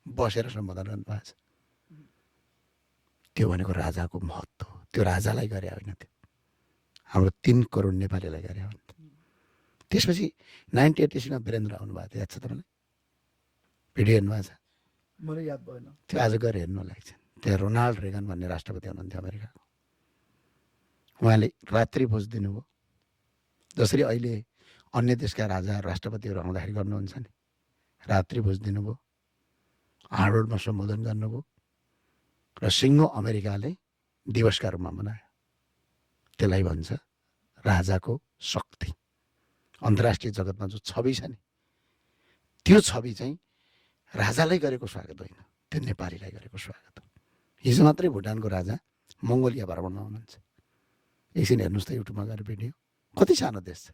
बसेर सम्बोधन गर्नुभएको छ। त्यो भनेको राजाको महत्त्व हो। त्यो राजालाई गरे होइन, त्यो हाम्रो 3 करोड नेपालीलाई गरे हो। त्यसपछि 1986मा वीरेन्द्र आउनुभएको थियो, याद छ तपाईँलाई? भिडियो हेर्नुभएको छ? मलाई याद भएन। त्यो आज गएर हेर्नु लाग्छ। त्यहाँ रोनाल्ड रेगन भन्ने राष्ट्रपति हुनुहुन्थ्यो अमेरिकाको। उहाँले रात्रिभोज दिनुभयो जसरी अहिले अन्य देशका राजा राष्ट्रपतिहरू आउँदाखेरि गर्नुहुन्छ नि। रात्रिभोज दिनुभयो, हार्वर्डमा सम्बोधन गर्नुभयो र सिङ्गो अमेरिकाले दिवसका रूपमा मनायो। त्यसलाई भन्छ राजाको शक्ति। अन्तर्राष्ट्रिय जगतमा जो छवि छ नि त्यो छवि चाहिँ राजालाई गरेको स्वागत होइन, त्यो नेपालीलाई गरेको स्वागत हो। हिजो मात्रै भुटानको राजा मङ्गोलिया भ्रमणमा हुनुहुन्छ। एकछिन हेर्नुहोस् त युट्युबमा गएर भिडियो, कति सानो देश छ,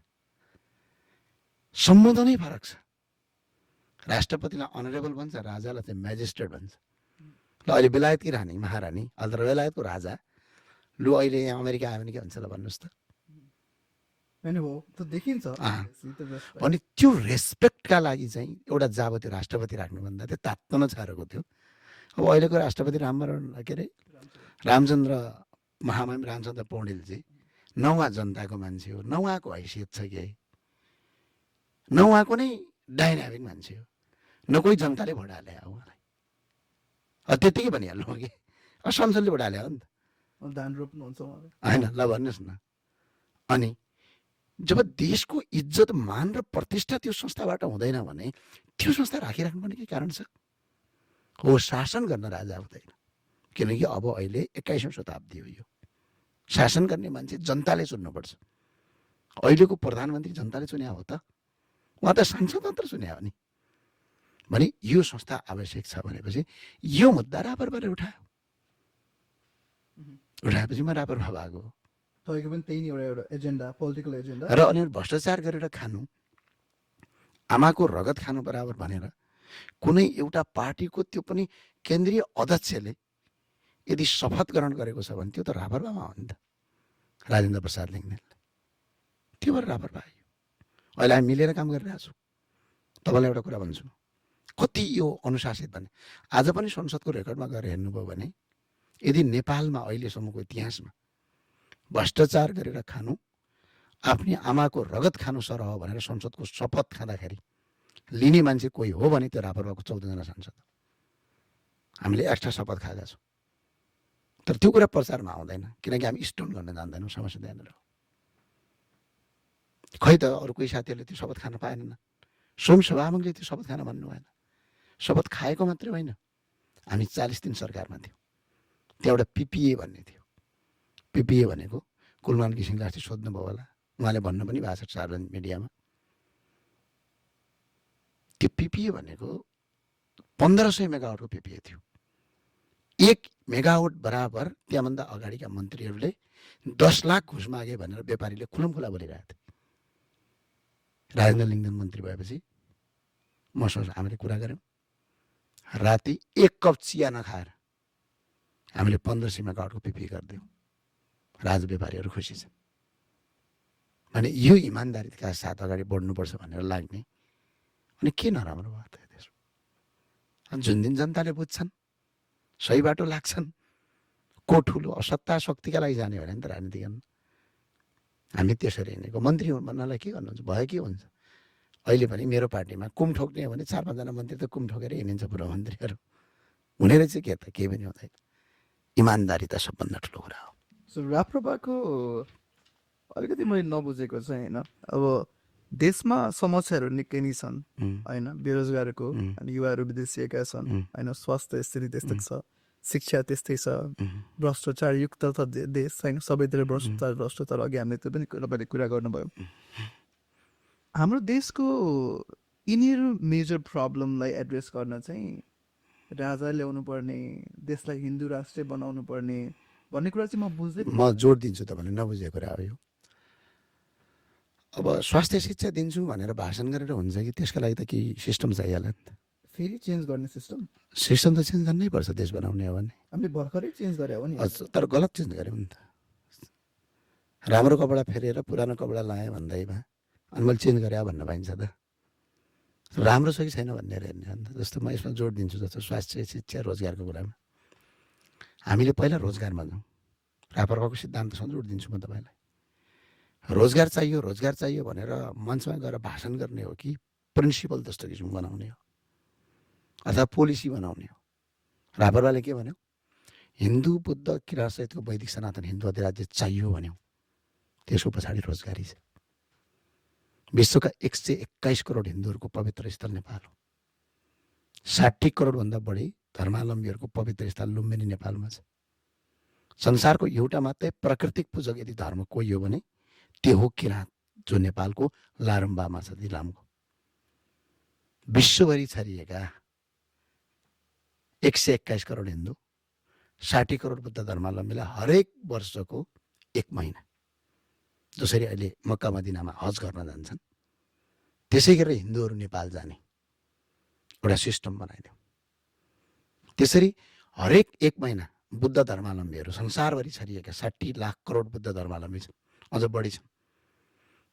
सम्बोधनै फरक छ। राष्ट्रपतिलाई अनरेबल भन्छ, राजालाई चाहिँ म्याजिस्ट्रेट भन्छ। ल अहिले बेलायतकी रानी महारानी, अहिले त बेलायतको राजा, लु अहिले यहाँ अमेरिका आयो भने के हुन्छ ल भन्नुहोस् त। भने त्यो रेस्पेक्टका लागि चाहिँ एउटा जाबती राष्ट्रपति राख्नुभन्दा त्यो तात्तन छारेको थियो। अब अहिलेको राष्ट्रपति के अरे रामचन्द्र महामहिम रामचन्द्र पौडेलजी न उहाँ जनताको मान्छे हो, न उहाँको हैसियत छ कि, न उहाँको नै डाइनामिक मान्छे हो, न कोही जनताले भोट हाले उहाँलाई। त्यत्तिकै भनिहाल्नु कि संसदले भोट हाल्यो नि त होइन, ल भन्नुहोस् न। अनि जब देशको इज्जत मान र प्रतिष्ठा त्यो संस्थाबाट हुँदैन भने त्यो संस्था राखिराख्नुपर्ने के कारण छ? हो शासन गर्न राजा हुँदैन, किनकि अब अहिले 21औं शताब्दी हो। यो शासन गर्ने मान्छे जनताले चुन्नुपर्छ। अहिलेको प्रधानमन्त्री जनताले चुन्या हो त, उहाँ त सांसद मात्र चुन्या हो नि। भने यो संस्था आवश्यक छ भनेपछि यो मुद्दा रापरबाट उठाएपछि म रापरमा भएको हो। र अनि भ्रष्टाचार गरेर खानु, आमाको रगत खानु बराबर भनेर कुनै एउटा पार्टीको त्यो पनि केन्द्रीय अध्यक्षले यदि शपथ ग्रहण गरेको छ भने त्यो त रापरपामा हो नि त, राजेन्द्र प्रसाद लिङ्गदेनले। त्यो भएर रापरपा आयो। अहिले हामी मिलेर काम गरिरहेको छौँ। तपाईँलाई एउटा कुरा भन्छु, कति यो अनुशासित भने आज पनि संसदको रेकर्डमा गएर हेर्नुभयो भने यदि नेपालमा अहिलेसम्मको इतिहासमा भ्रष्टाचार गरेर खानु, आफ्नी आमाको रगत खानु सरह भनेर संसदको शपथ खाँदाखेरि लिने मान्छे कोही हो भने त्यो रापरपाको 14 जना सांसद। हामीले एक्स्ट्रा शपथ खाएका छौँ, तर त्यो कुरा प्रचारमा आउँदैन किनकि हामी स्टोन गर्न जान्दैनौँ। समस्या त्यहाँनिर हो। खै त अरू कोही साथीहरूले त्यो शपथ खान पाएनन्। स्वयं सभामुखले त्यो शपथ खान भन्नु भएन। शपथ खाएको मात्रै होइन, हामी 40 दिन सरकारमा थियौँ। त्यहाँ एउटा पिपिए भन्ने थियो। पिपिए भनेको कुलमान घिसिङले अस्ति सोध्नुभयो होला, उहाँले भन्नु पनि भएको छ सार्वजनिक मिडियामा। त्यो पिपिए भनेको 1500 मेगावाटको पिपिए थियो। 1 मेगावाट बराबर त्यहाँभन्दा अगाडिका मन्त्रीहरूले 10 लाख घुस मागे भनेर व्यापारीले खुलमखुला बोलिरहेको थियो। राजेन्द्र लिङ्गदेन मन्त्री भएपछि मसँग हामीले कुरा गऱ्यौँ। राति 1 कप चिया नखाएर हामीले 1500 मेगावाटको पिपिए गरिदियौँ। राज व्यापारीहरू खुसी छन्। भने यो इमान्दारीका साथ अगाडि बढ्नुपर्छ भनेर लाग्ने अनि के नराम्रो भयो त देशमा? जुन दिन जनताले बुझ्छन्, सही बाटो लाग्छन्, को ठुलो असत्ता शक्तिका लागि जाने भने नि त राजनीति गर्नु। हामी त्यसरी हिँडेको। मन्त्री भन्नलाई के गर्नुहुन्छ? भयो के हुन्छ? अहिले पनि मेरो पार्टीमा कुम ठोक्ने हो भने 4-5 जना मन्त्री त कुम ठोकेर हिँडिन्छ पुरा मन्त्रीहरू। हुने रहेछ के त? केही पनि हुँदैन। इमान्दारी त सबभन्दा ठुलो कुरा हो। राप्रपाको अलिकति मैले नबुझेको चाहिँ होइन, अब देशमा समस्याहरू निकै नै छन् होइन, बेरोजगारको, अनि युवाहरू विदेशिएका छन् होइन, स्वास्थ्य स्थिति त्यस्तै छ, शिक्षा त्यस्तै छ, भ्रष्टाचार युक्त छ देश होइन, सबैतिर भ्रष्टाचार अघि हामीले त्यो पनि तपाईँले कुरा गर्नुभयो। हाम्रो देशको यिनीहरू मेजर प्रब्लमलाई एड्रेस गर्न चाहिँ राजा ल्याउनु पर्ने, देशलाई हिन्दू राष्ट्र बनाउनु पर्ने भन्ने कुरा चाहिँ म बुझ्दै, म जोड दिन्छु तपाईँले नबुझेको कुरा हो यो। अब स्वास्थ्य शिक्षा दिन्छु भनेर भाषण गरेर हुन्छ कि? त्यसको लागि त केही सिस्टम चाहिहाल्यो नि त। फेरि चेन्ज गर्ने सिस्टम त चेन्ज गर्नै पर्छ देश बनाउने हो भने। हामीले भर्खरै चेन्ज गरे हो नि, तर गलत चेन्ज गऱ्यौँ नि त। राम्रो कपडा फेरेर पुरानो कपडा लाएँ भन्दैमा अनि मैले चेन्ज गरेँ भन्न पाइन्छ त? राम्रो छ कि छैन भनेर हेर्ने हो नि त। जस्तो म यसमा जोड दिन्छु, जस्तो स्वास्थ्य शिक्षा रोजगारको कुरामा हामीले पहिला रोजगारमा जाउँ। रापरपाको सिद्धान्तसँग जोड दिन्छु म तपाईँलाई। रोजगार चाहियो भनेर मञ्चमा गएर भाषण गर्ने हो कि प्रिन्सिपल जस्तो किसिम बनाउने हो अथवा पोलिसी बनाउने हो? रापरपाले के भन्यो? हिन्दू बुद्ध किराँत सहितको वैदिक सनातन हिन्दू अधिराज्य चाहियो भन्यो। त्यसको पछाडि रोजगारी छ। विश्वका 121 करोड हिन्दूहरूको पवित्र स्थल नेपाल हो। 60 करोडभन्दा बढी धर्मावलम्बीहरूको पवित्र स्थल लुम्बिनी नेपालमा छ। संसारको एउटा मात्रै प्राकृतिक पूजक यदि धर्म कोही हो भने त्यो हो किराँत, जो नेपालको लारुम्बामा छ इलामको। विश्वभरि छरिएका 121 करोड हिन्दू, 60 करोड बुद्ध धर्मावलम्बीलाई हरेक वर्षको 1 महिना जसरी अहिले मक्का मदिनामा हज गर्न जान्छन् त्यसै गरेर हिन्दूहरू नेपाल जाने एउटा सिस्टम बनाइदिउँ। त्यसरी हरेक 1 महिना बुद्ध धर्मावलम्बीहरू संसारभरि छरिएका 60 लाख करोड बुद्ध धर्मावलम्बी छन्, अझ बढी छन्,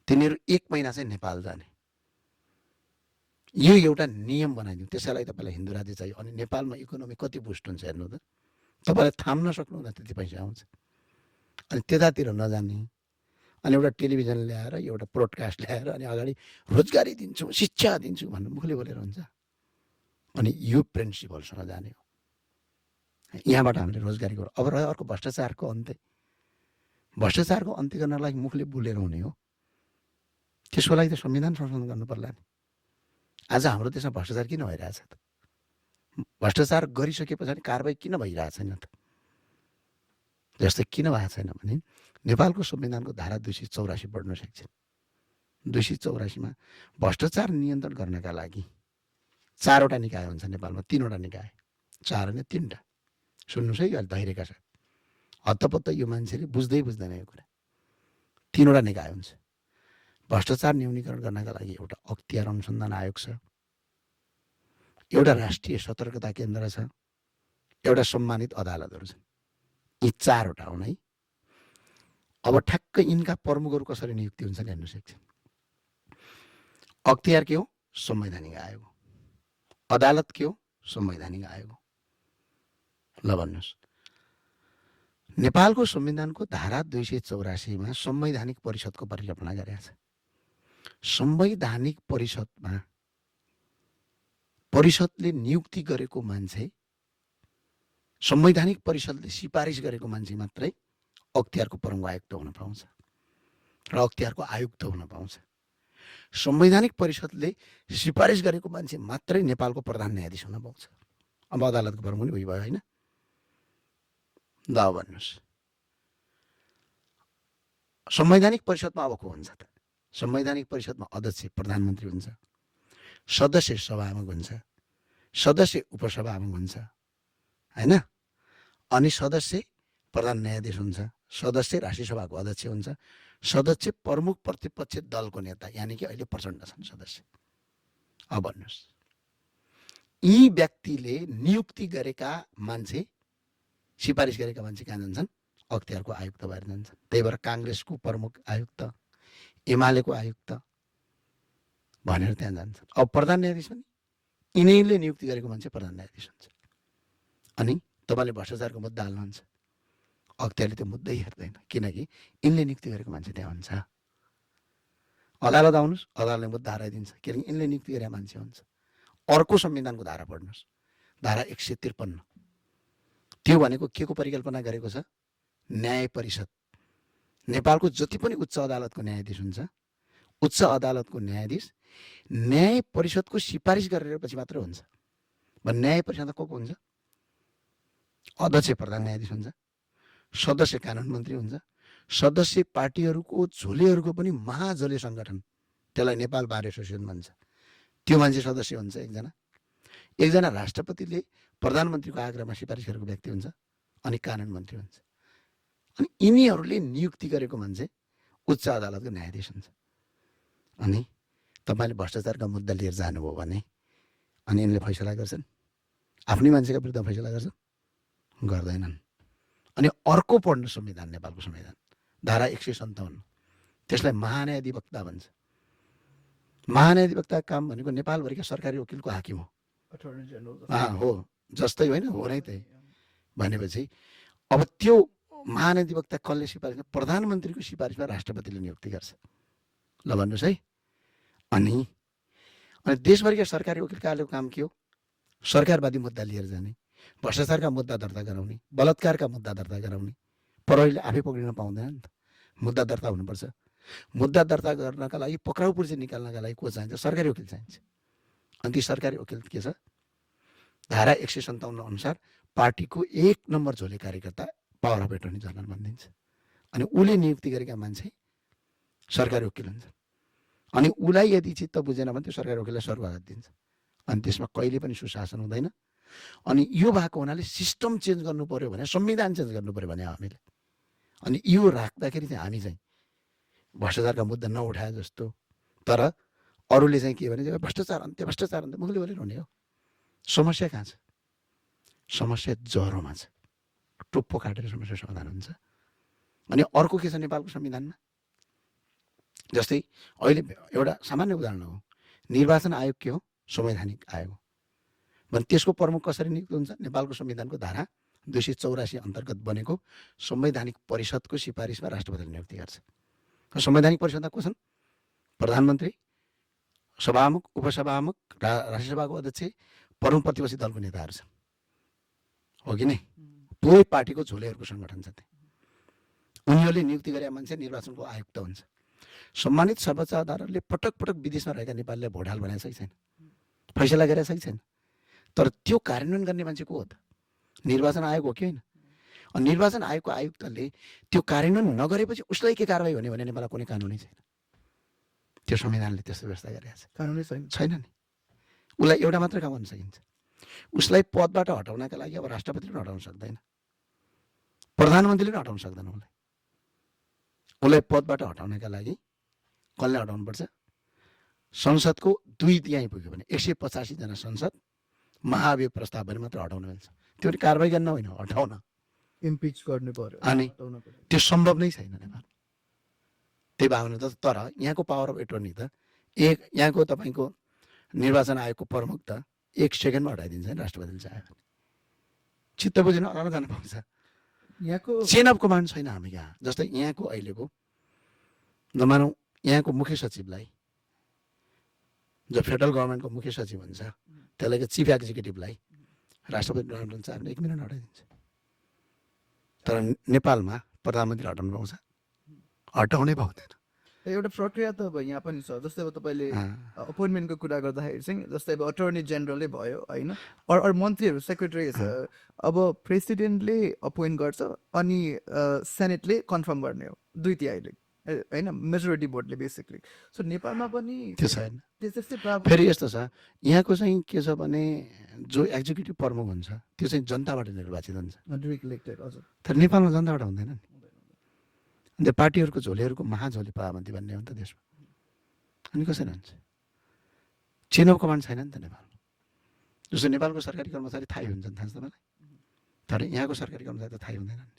तिनीहरू 1 महिना चाहिँ नेपाल जाने यो एउटा नियम बनाइदिउँ। त्यसैलाई तपाईँलाई हिन्दू राज्य चाहियो। अनि नेपालमा इकोनोमी कति बुस्ट हुन्छ हेर्नु त, तपाईँले थाम्न सक्नुहुन्न त्यति पैसा आउँछ। अनि त्यतातिर नजाने, अनि एउटा टेलिभिजन ल्याएर एउटा ब्रोडकास्ट ल्याएर अनि अगाडि रोजगारी दिन्छु शिक्षा दिन्छु भन्नु मुखले बोलेर हुन्छ। अनि यो प्रिन्सिपलसँग जाने हो। यहाँबाट हामीले रोजगारी गरौँ। अब रह्यो अर्को भ्रष्टाचारको अन्त्य। भ्रष्टाचारको अन्त्य गर्नको लागि मुखले बोलेर हुने हो, त्यसको लागि त संविधान संशोधन गर्नु पर्ला नि। आज हाम्रो देशमा भ्रष्टाचार किन भइरहेछ त? भ्रष्टाचार गरिसके पछाडि कारबाही किन भइरहेको छैन त? जस्तै किन भएको छैन भने नेपालको संविधानको धारा 284 पढ्नु सक्छ। 284मा भ्रष्टाचार नियन्त्रण गर्नका लागि 4वटा निकाय हुन्छ नेपालमा, 3वटा निकाय, 4 होइन 3टा। सुन्नुहोस् है, अहिले धैर्यका साथ हत्तपत्त यो मान्छेले बुझ्दैन यो कुरा। 3वटा निकाय हुन्छ। भ्रष्टाचार न्यूनीकरण गर्नका लागि एउटा अख्तियार अनुसन्धान आयोग छ, एउटा राष्ट्रिय सतर्कता केन्द्र छ, एउटा सम्मानित अदालतहरू छन्। यी 4वटा हुन् है। अब ठ्याक्कै यिनका प्रमुखहरू कसरी नियुक्ति हुन्छन् हेर्नु सक्छ। अख्तियार के हो? संवैधानिक आयोग हो। अदालत के हो? संवैधानिक आयोग हो। ल भन्नुहोस्, नेपालको संविधानको धारा 284मा संवैधानिक परिषदको परिकल्पना गरेको छ। संवैधानिक परिषदमा परिषदले नियुक्ति गरेको मान्छे, संवैधानिक परिषदले सिफारिस गरेको मान्छे मात्रै अख्तियारको प्रमुख आयुक्त हुन पाउँछ र अख्तियारको आयुक्त हुन पाउँछ। संवैधानिक परिषदले सिफारिस गरेको मान्छे मात्रै नेपालको प्रधान न्यायाधीश हुन पाउँछ। अब अदालतको प्रमुख पनि उही भयो होइन? ल भन्नुहोस्, संवैधानिक परिषदमा अब को हुन्छ त? संवैधानिक परिषदमा अध्यक्ष प्रधानमन्त्री हुन्छ, सदस्य सभामुख हुन्छ, सदस्य उपसभामुख हुन्छ होइन, अनि सदस्य प्रधान न्यायाधीश हुन्छ, सदस्य राष्ट्रिय सभाको अध्यक्ष हुन्छ, सदस्य प्रमुख प्रतिपक्ष दलको नेता यानि कि अहिले प्रचण्ड छन् सदस्य। अब भन्नुहोस्, यी व्यक्तिले नियुक्ति गरेका मान्छे, सिफारिस गरेका मान्छे कहाँ जान्छन्? अख्तियारको आयुक्त भएर जान्छन्। त्यही भएर काङ्ग्रेसको प्रमुख आयुक्त, एमालेको आयुक्त भनेर त्यहाँ जान्छन्। अब प्रधान न्यायाधीश पनि यिनीहरूले नियुक्ति गरेको मान्छे प्रधान न्यायाधीश हुन्छ। अनि तपाईँले भ्रष्टाचारको मुद्दा हाल्नुहुन्छ, अख्तियारले त्यो मुद्दै हेर्दैन, किनकि यिनले नियुक्ति गरेको मान्छे त्यहाँ हुन्छ। अदालत आउनुहोस्, अदालतले मुद्दा हराइदिन्छ, किनकि यिनले नियुक्ति गरेका मान्छे हुन्छ। अर्को संविधानको धारा पढ्नुहोस्, धारा 153। त्यो भनेको के को परिकल्पना गरेको छ? न्याय परिषद। नेपालको जति पनि उच्च अदालतको न्यायाधीश हुन्छ, उच्च अदालतको न्यायाधीश न्याय परिषदको सिफारिस गरेर पछि मात्रै हुन्छ। न्याय परिषदमा को हुन्छ? अध्यक्ष प्रधान न्यायाधीश हुन्छ, सदस्य कानुन मन्त्री हुन्छ, सदस्य पार्टीहरूको झोलेहरूको पनि महाझोले सङ्गठन, त्यसलाई नेपाल बार एसोसिएसन भन्छ, त्यो मान्छे सदस्य हुन्छ एकजना। एकजना राष्ट्रपतिले प्रधानमन्त्रीको आग्रहमा सिफारिस गरेको व्यक्ति हुन्छ, अनि कानुन मन्त्री हुन्छ। अनि यिनीहरूले नियुक्ति गरेको मान्छे उच्च अदालतको न्यायाधीश हुन्छ। अनि तपाईँले भ्रष्टाचारका मुद्दा लिएर जानुभयो भने अनि यिनले फैसला गर्छन्, आफ्नै मान्छेका विरुद्ध फैसला गर्छन्? गर्दैनन्। अनि अर्को पढ्नु संविधान, नेपालको संविधान धारा 157, त्यसलाई महान्यायाधिवक्ता भन्छ। महान्यायाधिवक्ताको काम भनेको नेपालभरिका सरकारी वकिलको हाकिम हो। हो जस्तै होइन, हो नै त्यही भनेपछि अब त्यो महान्यायाधिवक्ता कसले सिफारिस? प्रधानमन्त्रीको सिफारिसमा राष्ट्रपतिले नियुक्ति गर्छ। ल भन्नुहोस् है। अनि देशभरिका सरकारी वकिल कार्यालयको काम के हो? सरकारवादी मुद्दा लिएर जाने, भ्रष्टाचारका मुद्दा दर्ता गराउने, बलात्कारका मुद्दा दर्ता गराउने। प्रहरीले आफै पक्रिन पाउँदैन नि त, मुद्दा दर्ता हुनुपर्छ। मुद्दा दर्ता गर्नका लागि पक्राउ पुर्जी निकाल्नका लागि को चाहिन्छ? सरकारी वकिल चाहिन्छ। अनि ती सरकारी वकिल के छ? धारा 157 अनुसार पार्टीको 1 नम्बर झोले कार्यकर्ता पावर अफ एटर्नी जनरल भनिदिन्छ। अनि उसले नियुक्ति गरेका मान्छे सरकारी वकिल हुन्छ। अनि उसलाई यदि चित्त बुझेन भने त्यो सरकारी वकिललाई सर्वहारा दिन्छ अनि त्यसमा कहिले पनि सुशासन हुँदैन। अनि यो भएको हुनाले सिस्टम चेन्ज गर्नु पर्यो भने संविधान चेन्ज गर्नु पर्यो भने हामीले अनि यो राख्दाखेरि चाहिँ हामी चाहिँ भ्रष्टाचारका मुद्दा नउठाए जस्तो, तर अरूले चाहिँ के भने भ्रष्टाचार अन्त्य मुखले बोलिरहने हो। समस्या कहाँ छ? समस्या जरोमा छ। टुप्पो काटेर समस्या समाधान हुन्छ। अनि अर्को के छ नेपालको संविधानमा, जस्तै अहिले एउटा सामान्य उदाहरण हो, निर्वाचन आयोग के हो? संवैधानिक आयोग हो। भने त्यसको प्रमुख कसरी नियुक्त हुन्छ? नेपालको संविधानको धारा 284 अन्तर्गत बनेको संवैधानिक परिषदको सिफारिसमा राष्ट्रपतिले नियुक्ति गर्छ। संवैधानिक परिषदमा को छन्? प्रधानमन्त्री, सभामुख, उपसभामुख, राष्ट्रसभाको अध्यक्ष, प्रमुख प्रतिपक्षी दलको नेताहरू छन्, हो कि नै? पुरै पार्टीको झोलेहरूको सङ्गठन छ त्यहाँ। उनीहरूले नियुक्ति गरेका मान्छे निर्वाचनको आयुक्त हुन्छ। सम्मानित सर्वोच्च अदालतले पटक पटक विदेशमा रहेका नेपालीलाई भोट हाल भनेको छैन, फैसला गरेको छैन, तर त्यो कार्यान्वयन गर्ने मान्छे को हो त? निर्वाचन आयोग हो कि होइन? अनि निर्वाचन आयोगको आयुक्तले त्यो कार्यान्वयन नगरेपछि उसलाई के कारवाही हुने भने नेपालमा कुनै कानुनै छैन। त्यो संविधानले त्यस्तो व्यवस्था गरेको छ, कानुनै छैन नि। उसलाई एउटा मात्र काम गर्न सकिन्छ, उसलाई पदबाट हटाउनका लागि अब राष्ट्रपतिले पनि हटाउन सक्दैन, प्रधानमन्त्रीले पनि हटाउन सक्दैन। उसलाई पदबाट हटाउनका लागि कसले हटाउनुपर्छ? संसदको 2/3 पुग्यो भने 185 जना संसद महाभियोग प्रस्ताव भने मात्र हटाउन मिल्छ। त्यो कारवाही गर्न होइन, हटाउन, इम्पिच गर्नु पर्यो। अनि त्यो सम्भव नै छैन नेपाल। त्यही भावना त, तर यहाँको पावर अफ एटर्नी त यहाँको तपाईँको निर्वाचन आयोगको प्रमुख त 1 सेकेन्डमा हटाइदिन्छ नि राष्ट्रपतिले चाह्यो भने। चित्त बुझेन अलग जान पाउँछ। यहाँको चेन अफ कमान्ड छैन हामी कहाँ। जस्तै यहाँको अहिलेको नमानौँ यहाँको मुख्य सचिवलाई, जो फेडरल गभर्मेन्टको मुख्य सचिव हुन्छ, त्यसलाई चिफ एक्जिक्युटिभलाई राष्ट्रपति हटाउन चाह्यो भने 1 मिनट हटाइदिन्छ। तर नेपालमा प्रधानमन्त्री हटाउनु पाउँछ? हटाउनै पाउँदैन। एउटा प्रक्रिया त अब यहाँ पनि छ। जस्तै अब तपाईँले अपोइन्टमेन्टको कुरा गर्दाखेरि चाहिँ जस्तै अब अटर्नी जेनरलै भयो होइन, अरू मन्त्रीहरू, सेक्रेटरी छ, अब प्रेसिडेन्टले अपोइन्ट गर्छ अनि सेनेटले कन्फर्म गर्ने हो 2/3 होइन, मेजोरिटी भोटले बेसिकली। सो नेपालमा पनि त्यो छैन। त्यस्तै प्रावधान। फेरि यस्तो छ, यहाँको चाहिँ के छ भने जो एक्जिक्युटिभ प्रमुख हुन्छ त्यो चाहिँ जनताबाट निर्वाचित हुन्छ, इलेक्टेड हजुर। तर नेपालमा जनताबाट हुँदैन नि। अन्त पार्टीहरूको झोलेहरूको महाझोले पाबन्दी भन्ने हो नि त देशमा। अनि कसरी हुन्छ? चेन अफ कमान्ड छैन नि त नेपालमा। जस्तो नेपालको सरकारी कर्मचारी थाहै हुन्छ नि, थाहा छ तपाईँलाई, तर यहाँको सरकारी कर्मचारी त थाहै हुँदैन नि।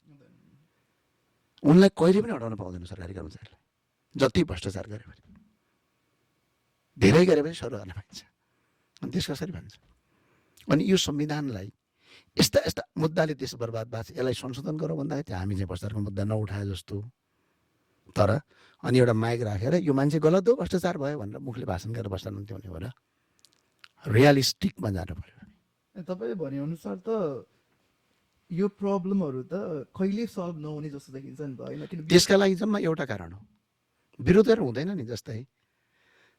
उनलाई कहिले पनि हटाउन पाउँदैन सरकारी कर्मचारीलाई, जति भ्रष्टाचार गरे पनि, धेरै गरे पनि सर गर्न पाइन्छ। अनि देश कसरी भन्छ? अनि यो संविधानलाई यस्ता यस्ता मुद्दाले देश बर्बाद भएको छ, यसलाई संशोधन गरौँ भन्दाखेरि हामी चाहिँ भ्रष्टाचारको मुद्दा नउठाए जस्तो। तर अनि एउटा माइक राखेर यो मान्छे गलत हो, भ्रष्टाचार भयो भनेर मुखले भाषण गरेर बस्नुहुन्थ्यो भने हो र? रियलिस्टिकमा जानु पर्यो। तपाईँले भनेअनुसार त यो प्रब्लमहरू त कहिले सल्भ नहुने जस्तो देखिन्छ नि त होइन? किन त्यसका लागि जम्मा एउटा कारण हो, विरोध गरेर हुँदैन नि। जस्तै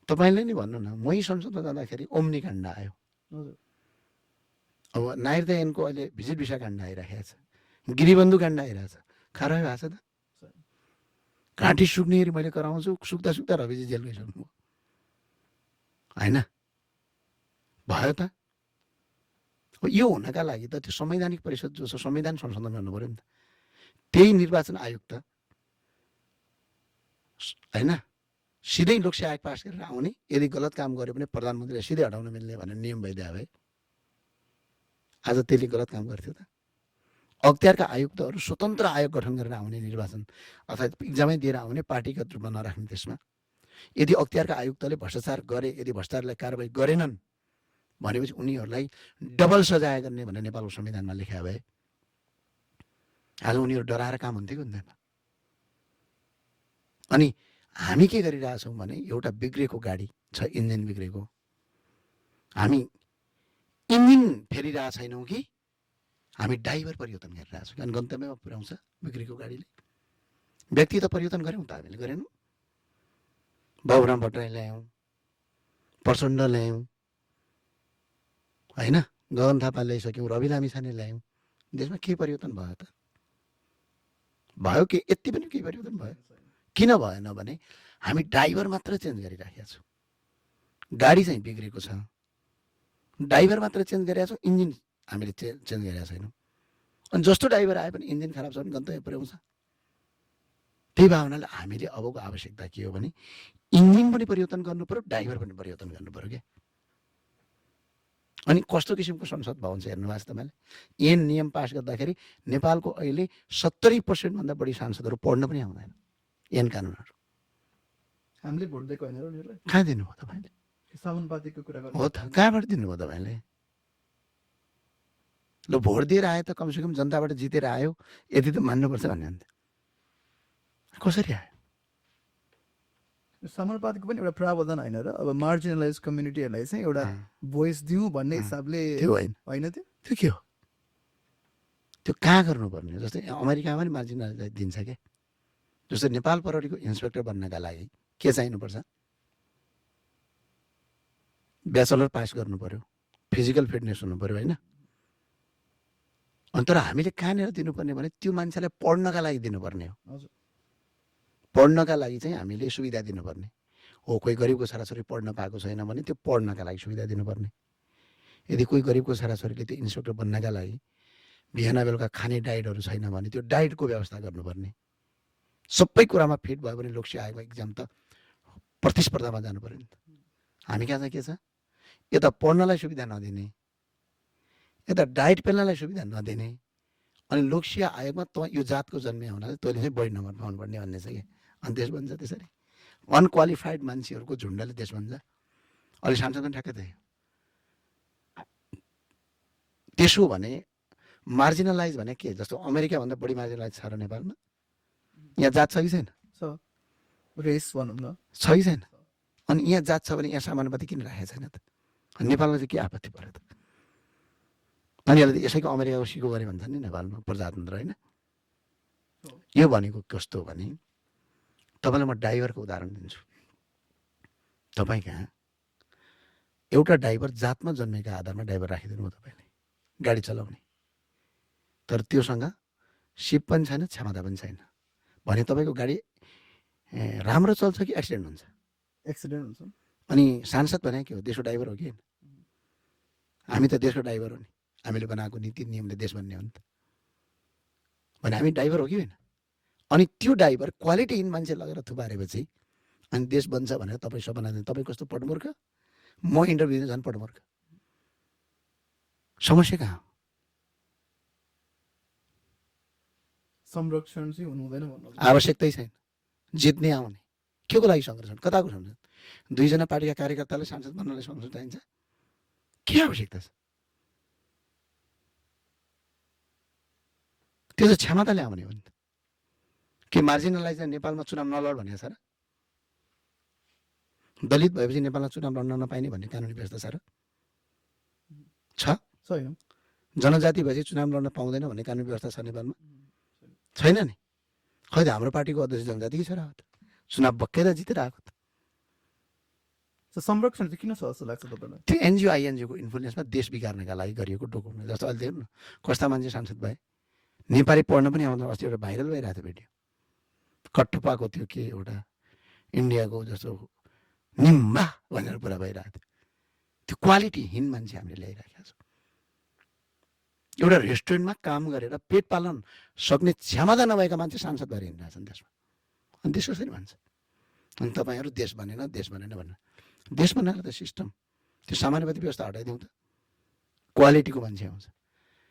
तपाईँले नि भन्नु न, मै संसदमा जाँदाखेरि ओम्नी काण्ड आयो, हजुर, अब नाइर्दयनको अहिले भिजिट भिसा काण्ड आइराखेको छ, गिरिबन्धु काण्ड आइरहेछ, खारायो भएको छ त। घाँटी सुक्नेखेरि मैले कराउँछु, सुक्दा सुक्दा रविजी जेल गइसक्नु होइन, भयो त। यो हुनका लागि त त्यो संवैधानिक परिषद जो छ, संविधान संशोधन गर्नु पऱ्यो नि त। त्यही निर्वाचन आयोग त होइन सिधै लोकसेवा आयोग पास गरेर आउने, यदि गलत काम गऱ्यो भने प्रधानमन्त्रीले सिधै हटाउन मिल्ने भन्ने नियम भइदियो भए आज त्यसले गलत काम गर्थ्यो त? अख्तियारका आयुक्तहरू स्वतन्त्र आयोग गठन गरेर आउने, निर्वाचन अर्थात् इक्जामै दिएर आउने, पार्टीगत रूपमा नराख्ने। त्यसमा यदि अख्तियारका आयुक्तले भ्रष्टाचार गरे, यदि भ्रष्टाचारलाई कारवाही गरेनन् भनेपछि उनीहरूलाई डबल सजाय गर्ने भनेर नेपालको संविधानमा लेखा भए आज उनीहरू डराएर काम हुन्थ्यो कि हुँदैन? अनि हामी के गरिरहेछौँ भने एउटा बिग्रेको गाडी छ, इन्जिन बिग्रेको, हामी इन्जिन फेरिरहेको छैनौँ कि हामी ड्राइभर परिवर्तन गरिरहेछौँ कि? अनि गन्तव्यमा पुर्याउँछ बिग्रेको गाडीले। व्यक्ति त परिवर्तन गऱ्यौँ त, हामीले गरेनौँ। बाबुराम भट्टराई ल्यायौँ, प्रचण्ड ल्यायौँ होइन, गगन थापा ल्याइसक्यौँ, रवि लामिछाने ल्यायौँ। देशमा के परिवर्तन भयो त? भयो कि? यति पनि केही परिवर्तन भयो? किन भएन भने हामी ड्राइभर मात्र चेन्ज गरिराखेका छौँ, गाडी चाहिँ बिग्रेको छ, ड्राइभर मात्र चेन्ज गरिरहेका छौँ, इन्जिन हामीले चेन्ज गरिरहेका छैनौँ। अनि जस्तो ड्राइभर आए पनि इन्जिन खराब छ भने गन्तव्य पुर्याउँछ। त्यही भावनाले हामीले अबको आवश्यकता के हो भने इन्जिन पनि परिवर्तन गर्नु पर्यो, ड्राइभर पनि परिवर्तन गर्नु पर्यो क्या। अनि कस्तो किसिमको संसद भवन छ हेर्नुभएको छ तपाईँले। ऐन नियम पास गर्दाखेरि नेपालको अहिले 70% भन्दा बढी सांसदहरू पढ्न पनि आउँदैन ऐन कानुनहरू। हामीले भोट दिएको होइन र उनीहरूलाई। कहाँ दिनुभयो तपाईँले? समानुपातिको कुरा गर्नु हो त, कहाँबाट दिनुभयो तपाईँले? ल भोट दिएर आयो त कमसेकम जनताबाट जितेर आयो, यति त मान्नुपर्छ भन्ने अन्त कसरी आयो? समानुपातिको पनि एउटा प्रावधान होइन र? अब मार्जिनलाइज कम्युनिटीहरूलाई चाहिँ एउटा भोइस दिउँ भन्ने हिसाबले त्यो होइन, होइन त्यो? त्यो के हो? त्यो कहाँ गर्नुपर्ने? जस्तै अमेरिकामा पनि मार्जिनलाइज दिन्छ क्या। जस्तै नेपाल प्रहरीको इन्सपेक्टर बन्नका लागि के चाहिनुपर्छ? ब्याचलर पास गर्नु पर्यो, फिजिकल फिटनेस हुनु पर्यो होइन? अनि तर हामीले कहाँनिर दिनुपर्ने भने त्यो मान्छेलाई पढ्नका लागि दिनुपर्ने हो। हजुर। पढ्नका लागि चाहिँ हामीले सुविधा दिनुपर्ने हो। कोही गरिबको छोराछोरी पढ्न पाएको छैन भने त्यो पढ्नका लागि सुविधा दिनुपर्ने। यदि कोही गरिबको छोराछोरीले त्यो इन्सपेक्टर बन्नका लागि बिहान बेलुका खाने डाइटहरू छैन भने त्यो डाइटको व्यवस्था गर्नुपर्ने। सबै कुरामा फिट भयो भने लोकसेवा आयोगको इक्जाम त प्रतिस्पर्धामा जानु पर्यो नि त। हामी कहाँ चाहिँ के छ, यता पढ्नलाई सुविधा नदिने, यता डाइट पेल्नलाई सुविधा नदिने, अनि लोकसेवा आयोगमा त यो जातको जन्मे हुनाले तैँले चाहिँ बढी नम्बर पाउनुपर्ने भन्ने छ कि। अनि देश बन्छ त्यसरी। अनक्वालिफाइड मान्छेहरूको झुन्डले देश बन्छ। अहिले सांसद पनि ठ्याक्कै त्यही हो। त्यसो भने मार्जिनलाइज भने के? जस्तो अमेरिकाभन्दा बढी मार्जिनलाइज छ र नेपालमा? यहाँ जात छ कि छैन? रेस भनौँ न, छ कि छैन? अनि यहाँ जात छ भने यहाँ समानुपाति किन राखेको छैन त? नेपालमा चाहिँ के आपत्ति पर्यो त? अनि यसैको अमेरिकाको सिको गरे भन्छ नि नेपालमा प्रजातन्त्र होइन? यो भनेको कस्तो भने तपाईँलाई म ड्राइभरको उदाहरण दिन्छु। तपाईँ कहाँ एउटा ड्राइभर जातमा जन्मेका आधारमा ड्राइभर राखिदिनु हो तपाईँले गाडी चलाउने, तर त्योसँग सिप पनि छैन, क्षमता पनि छैन भने तपाईँको गाडी राम्रो चल्छ कि एक्सिडेन्ट हुन्छ? एक्सिडेन्ट हुन्छ। अनि सांसद भने के हो? देशको ड्राइभर हो कि होइन? हामी त देशको ड्राइभर हो नि। हामीले बनाएको नीति नियमले देश बन्ने हो नि त। भने हामी ड्राइभर हो कि होइन? अनि त्यो ड्राइभर क्वालिटीहीन मान्छे लगेर थुपारेपछि अनि देश बन्छ भनेर तपाईँ सपना दिनु, तपाईँ कस्तो पढ्मूर्ख? म इन्टरभ्यू दिनु झन् पढ्मूर्ख। समस्या कहाँ हो? संरक्षण चाहिँ हुनु हुँदैन भन्नु आवश्यकतै छैन। जित्ने आउने के को लागि संरक्षण? कताको संरक्षण? 2 जना पार्टीका कार्यकर्ताले सांसद बन्नलाई संरक्षण चाहिन्छ? के आवश्यकता छ? त्यो चाहिँ क्षमताले आउने हो नि त। के मार्जिनलाइज नेपालमा चुनाव नलड भनेको छ र? दलित भएपछि नेपालमा चुनाव लड्न नपाइने भन्ने कानुनी व्यवस्था छ र? छैन। जनजाति भएपछि चुनाव लड्न पाउँदैन भन्ने कानुनी व्यवस्था छ नेपालमा? छैन नि। खै त हाम्रो पार्टीको अध्यक्ष जनजातिकै छोरा हो त, चुनाव बक्केर जितेर आएको त। संरक्षण चाहिँ किन छ जस्तो लाग्छ तपाईँलाई? त्यो एनजिओ आइएनजिओको इन्फ्लुएन्समा देश बिगार्नका लागि गरिएको डकुमेन्ट। जस्तो अहिले हेर्नु कस्ता मान्छे सांसद भए, नेपाली पढ्न पनि आउँदैन। अस्ति एउटा भाइरल भइरहेको थियो भिडियो, कट्टुपाको थियो के एउटा इन्डियाको जस्तो निम्बा भनेर पुरा भइरहेको थियो। त्यो क्वालिटीहीन मान्छे हामीले ल्याइराखेका छौँ। एउटा रेस्टुरेन्टमा काम गरेर पेट पालन सक्ने क्षमता नभएका मान्छे सांसद भएर हिँडिरहेछन् देशमा। अनि देश कसरी भन्छ? अनि तपाईँहरू देश बनेन देश बनेन भन्नु। देश बनाएर त सिस्टम त्यो सामान्यवादी व्यवस्था हटाइदिउँ त, क्वालिटीको मान्छे आउँछ।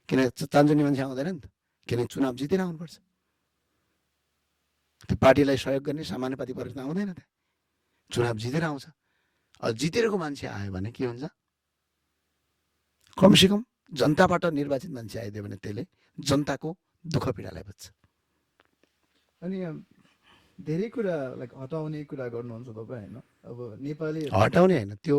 किन चान्जुनी मान्छे आउँदैन नि त? किनकि चुनाव जितेर आउनुपर्छ। त्यो पार्टीलाई सहयोग गर्ने सामान्यवादी प्रश्न आउँदैन त, चुनाव जितेर आउँछ। जितेरको मान्छे आयो भने के हुन्छ? कमसेकम जनताबाट निर्वाचित मान्छे आइदियो भने त्यसले जनताको दुःख पीडालाई बुझ्छ। अनि धेरै कुरा लाइक हटाउने कुरा गर्नुहुन्छ तपाईँ होइन? अब नेपाली हटाउने होइन, त्यो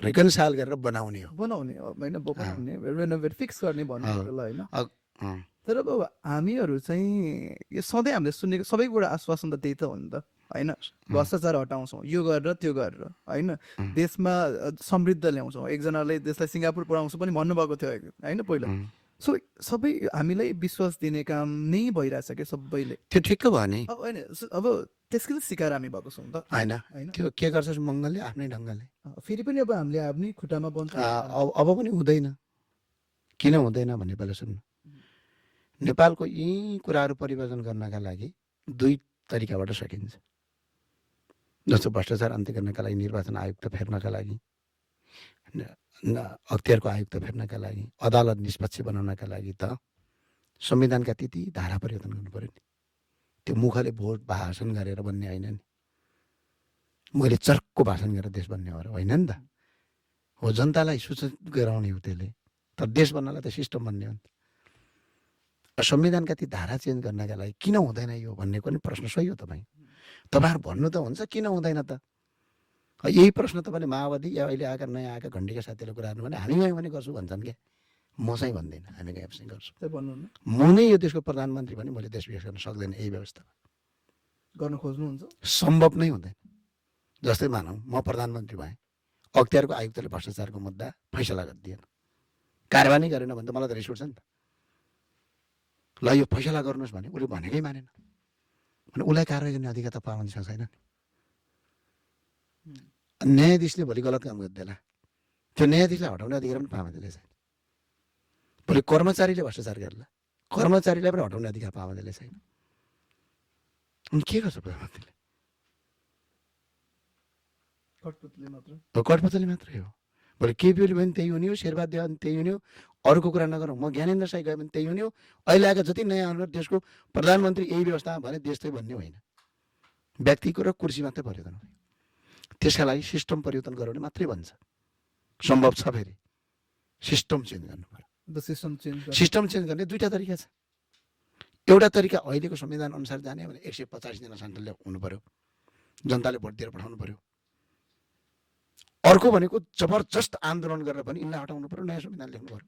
रिकन्साइल गरेर बनाउने हो। बनाउने होइन, बनाउने रेनोभेट फिक्स गर्ने भन्नु होला होइन? अँ। तर अब हामीहरू चाहिँ यो सधैँ हामीले सुनेको सबैको एउटा आश्वासन त त्यही त हो नि त होइन? भ्रष्टाचार हटाउँछौँ यो गरेर त्यो गरेर होइन, देशमा समृद्ध ल्याउँछौँ। एकजनाले देशलाई सिङ्गापुर पुऱ्याउँछु पनि भन्नुभएको थियो होइन पहिला। सो सबै हामीलाई विश्वास दिने काम नै भइरहेछ क्या सबैले। त्यो ठिक्क भयो नि अब होइन अब त्यसकै त शिकार हामी भएको छौँ त होइन होइन। त्यो के गर्छ मङ्गलले आफ्नै ढङ्गले फेरि पनि अब हामीले आफ्नै खुट्टामा बन्छ। अब पनि हुँदैन किन हुँदैन भने पहिला सुन्नु नेपालको यी कुराहरू परिवर्तन गर्नका लागि दुई तरिकाबाट सकिन्छ जस्तो भ्रष्टाचार अन्त्य गर्नका लागि निर्वाचन आयुक्त फेर्नका लागि अख्तियारको आयुक्त फेर्नका लागि अदालत निष्पक्ष बनाउनका लागि त संविधानका त्यति धारा परिवर्तन गर्नु पर्यो नि त्यो मुखले भोट भाषण गरेर बन्ने होइन नि मैले चर्को भाषण गरेर देश बन्ने हो होइन नि त हो जनतालाई सूचित गराउने हो त्यसले तर देश बन्नलाई त सिस्टम बन्ने हो नि संविधानका ती धारा चेन्ज गर्नका लागि किन हुँदैन यो भन्ने पनि प्रश्न सही हो तपाईँहरू भन्नु त हुन्छ किन हुँदैन त यही प्रश्न तपाईँले माओवादी या अहिले आएका नयाँ आएका घन्टीका साथीहरूले कुरा गर्नु भने हामी गयौँ भने गर्छु भन्छन् क्या म चाहिँ भन्दिनँ हामी गए चाहिँ गर्छु म नै यो देशको प्रधानमन्त्री भने मैले देश विकास गर्न सक्दैन यही व्यवस्था गर्न खोज्नुहुन्छ सम्भव नै हुँदैन जस्तै मानौँ म प्रधानमन्त्री भएँ अख्तियारको आयुक्तले भ्रष्टाचारको मुद्दा फैसला गरिदिएन कारबाही गरेन भने त मलाई त रिस उठ्छ नि त ल यो फैसला गर्नुहोस् भने उसले भनेकै मानेन भने उसलाई कारवाही गर्ने अधिकार त पार्लामेन्टसँग छैन नि न्यायाधीशले भोलि गलत काम गरिदिएला त्यो न्यायाधीशलाई हटाउने अधिकार पनि पार्लामेन्टले छैन भोलि कर्मचारीले भ्रष्टाचार गर्ला कर्मचारीलाई पनि हटाउने अधिकार पार्लामेन्टले छैन अनि के गर्छ प्रधानमन्त्रीले कठपुतली मात्रै हो भोलि केपी ओली भने त्यही हुने हो शेरबहादुर देवा त्यही हुने हो अरूको कुरा नगरौँ म ज्ञानेन्द्र साई गयो भने त्यही हुने हो अहिले आएका जति नयाँ अनुसार देशको प्रधानमन्त्री यही व्यवस्थामा भने देश चाहिँ भन्ने होइन व्यक्तिको र कुर्सी मात्रै परिवर्तन हो त्यसका लागि सिस्टम परिवर्तन गराउने मात्रै भन्छ सम्भव छ फेरि सिस्टम चेन्ज गर्नु पर्यो सिस्टम चेन्ज गर्ने दुईवटा तरिका छ एउटा तरिका अहिलेको संविधान अनुसार जाने भने 185 जना सांसदले हुनु पर्यो जनताले भोट दिएर पठाउनु पर्यो अर्को भनेको जबरजस्त आन्दोलन गरेर पनि यिनलाई हटाउनु पर्यो नयाँ संविधान लेख्नु पर्यो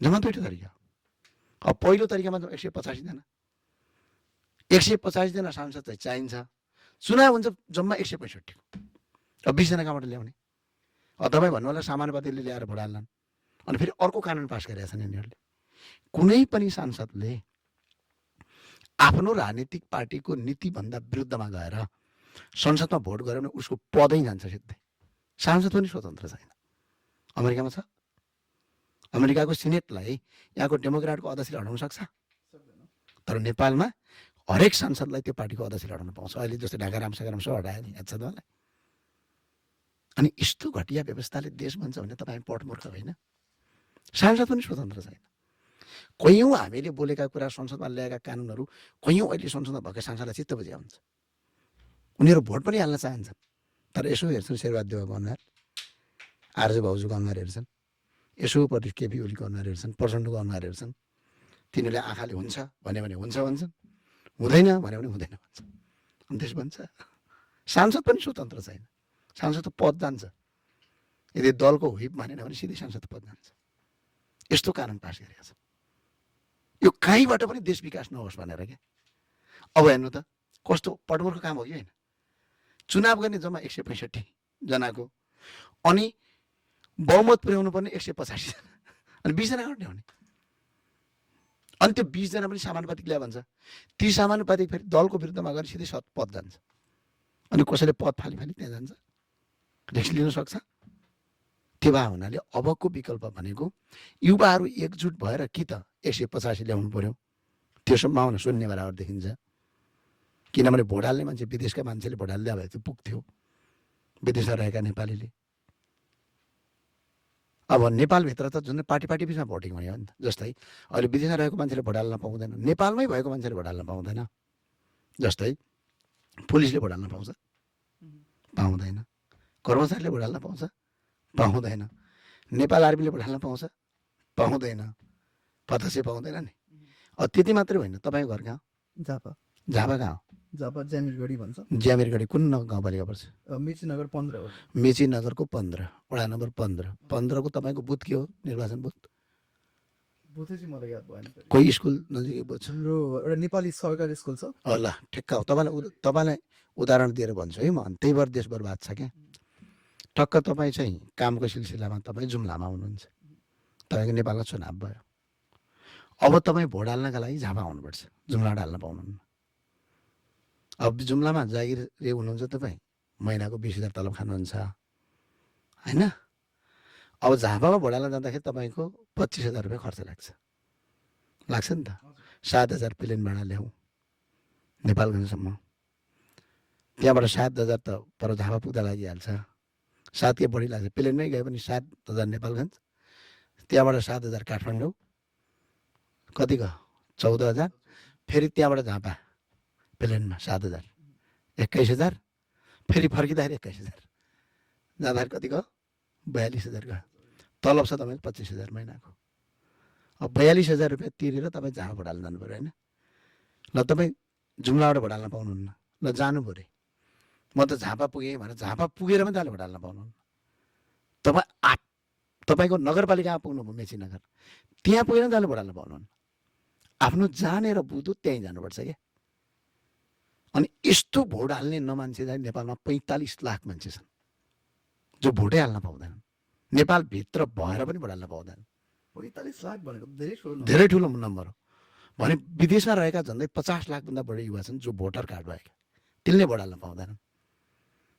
जम्मा दुईवटा तरिका अब पहिलो तरिकामा 185 जना 185 जना सांसद चाहिँ चाहिन्छ चुनाव हुन्छ जम्मा 165 अब 20 जना कहाँबाट ल्याउने अब तपाईँ भन्नु होला समानुपातिले ल्याएर भोट हाल्लान् अनि फेरि अर्को कानुन पास गरेका छन् यिनीहरूले कुनै पनि सांसदले आफ्नो राजनीतिक पार्टीको नीतिभन्दा विरुद्धमा गएर संसदमा भोट गऱ्यो भने उसको पदै जान्छ सिधै सांसद पनि स्वतन्त्र छैन अमेरिकामा छ अमेरिकाको सिनेटलाई यहाँको डेमोक्रेटको अध्यक्षले हटाउन सक्छ तर नेपालमा हरेक सांसदलाई त्यो पार्टीको अध्यक्षले हटाउन पाउँछ अहिले जस्तै ढाकाराम साकाराम सब हटायो नि याद छ तपाईँलाई अनि यस्तो घटिया व्यवस्थाले देश बन्छ भने तपाईँ पटमूर्ख होइन सांसद पनि स्वतन्त्र छैन कयौँ हामीले बोलेका कुरा संसदमा ल्याएका कानुनहरू कयौँ अहिले संसदमा भएका सांसदलाई चित्त बुझ्या हुन्छ उनीहरू भोट पनि हाल्न चाहन्छन् तर यसो हेर्छन् शेरबहादुर देवाको अनुहार आरजे भाउजूको अनुहार हेर्छन् यसोपट्टि केपी ओलीको अनुहार हेर्छन् प्रचण्डको अनुहार हेर्छन् तिनीहरूले आँखाले हुन्छ भन्यो भने हुन्छ भन्छन् हुँदैन भन्यो भने हुँदैन भन्छ अनि त्यस भन्छ सांसद पनि स्वतन्त्र छैन सांसद त पद जान्छ यदि दलको व्हिप मानेन भने सिधै सांसद पद जान्छ यस्तो कानुन पास गरेका छ यो कहीँबाट पनि देश विकास नहोस् भनेर क्या अब हेर्नु त कस्तो पटमूर्ख काम हो कि होइन चुनाव गर्ने जम्मा 165 जनाको अनि बहुमत पुर्याउनु पर्ने 185 जना अनि 20 जना कहाँ ल्याउने अनि त्यो 20 जना पनि समानुपातिक ल्या भन्छ ती समानुपातिक फेरि दलको विरुद्धमा गएर सिधै पद जान्छ अनि कसैले पद फाली त्यहाँ जान्छ रिस्क लिन सक्छ त्यो भए हुनाले अबको विकल्प भनेको युवाहरू एकजुट भएर कि त 185 ल्याउनु पर्यो त्यो सम्भावना शून्य बराबर देखिन्छ किनभने भोट हाल्ने मान्छे विदेशका मान्छेले भोट हाल्दा भए त्यो पुग्थ्यो विदेशमा रहेका नेपालीले अब नेपालभित्र त जुन पार्टी बिचमा भोटिङ हुने हो नि त जस्तै अहिले विदेशमा रहेको मान्छेले भोट हाल्न पाउँदैन नेपालमै भएको मान्छेले भोट हाल्न पाउँदैन जस्तै पुलिसले भोट हाल्न पाउँछ पाउँदैन कर्मचारीले भोट हाल्न पाउँछ पाउँदैन नेपाल आर्मीले भोट हाल्न पाउँछ पाउँदैन पचासै पाउँदैन नि त्यति मात्रै होइन तपाईँको घर कहाँ झापा कहाँ हो झापा ज्यामिरगढी भन्छ ज्यामिरगढी कुन गाउँपालिका पर्छ मेचीनगर 15 हो मेचीनगरको 15 वडा नम्बर 15 को तपाईँको बुथ के हो निर्वाचन बुथ बुथै चाहिँ मलाई याद भएन कोही स्कुल नजिकै बुथ छ हाम्रो एउटा नेपाली सरकारी स्कुल छ ल ठिक्क हो तपाईँलाई उदाहरण दिएर भन्छु है म त्यही भएर देश बर्बाद छ क्या ठक्क तपाईँ चाहिँ कामको सिलसिलामा तपाईँ जुम्लामा हुनुहुन्छ तपाईँको नेपालमा चुनाव भयो अब तपाईँ भोट हाल्नका लागि झापा आउनुपर्छ, जुम्लाबाट हाल्न पाउनुहुन्न। अब जुम्लामा जागिरे हुनुहुन्छ तपाईँ, महिनाको 20,000 तलब खानुहुन्छ होइन। अब झापामा भोट हाल्न जाँदाखेरि तपाईँको 25,000 रुपियाँ खर्च लाग्छ नि त। 7,000 प्लेन भाडा ल्याउँ नेपालगञ्जसम्म, त्यहाँबाट 7,000 त पर झापा पुग्दा लागिहाल्छ, 7 के बढी लाग्छ। प्लेनमै गए पनि 7,000 नेपालगञ्ज, त्यहाँबाट 7,000 काठमाडौँ, कति गयो 14,000, फेरि त्यहाँबाट झापा प्लेनमा 7,000, 21,000, फेरि फर्किँदाखेरि 21,000, जाँदाखेरि कति गयो 42,000 गयो। तलब छ तपाईँको 25,000 महिनाको। अब 42,000 रुपियाँ तिरेर तपाईँ झापा भोट हाल्न जानु पऱ्यो होइन। ल तपाईँ जुम्लाबाट भोट हाल्न पाउनुहुन्न, ल जानु पऱ्यो, म त झापा पुगेँ भनेर झापा पुगेर पनि तपाईँले भोट हाल्न पाउनुहुन्न। तपाईँको नगरपालिकामा पुग्नुभयो मेचीनगर, त्यहाँ पुगेर पनि तपाईँले भोट हाल्न पाउनुहुन्न। आफ्नो जानेर बुझ्दो त्यहीँ जानुपर्छ क्या। अनि यस्तो भोट हाल्ने नमान्छे चाहिँ नेपालमा 45 लाख मान्छे छन् जो भोटै हाल्न पाउँदैनन्, नेपालभित्र भएर पनि भोट हाल्न पाउँदैनन्। 45 लाख भनेको धेरै ठुलो नम्बर हो। भने विदेशमा रहेका झन्डै 50 लाखभन्दा बढी युवा छन् जो भोटर कार्ड भएका, त्यसले भोट हाल्न पाउँदैनन्।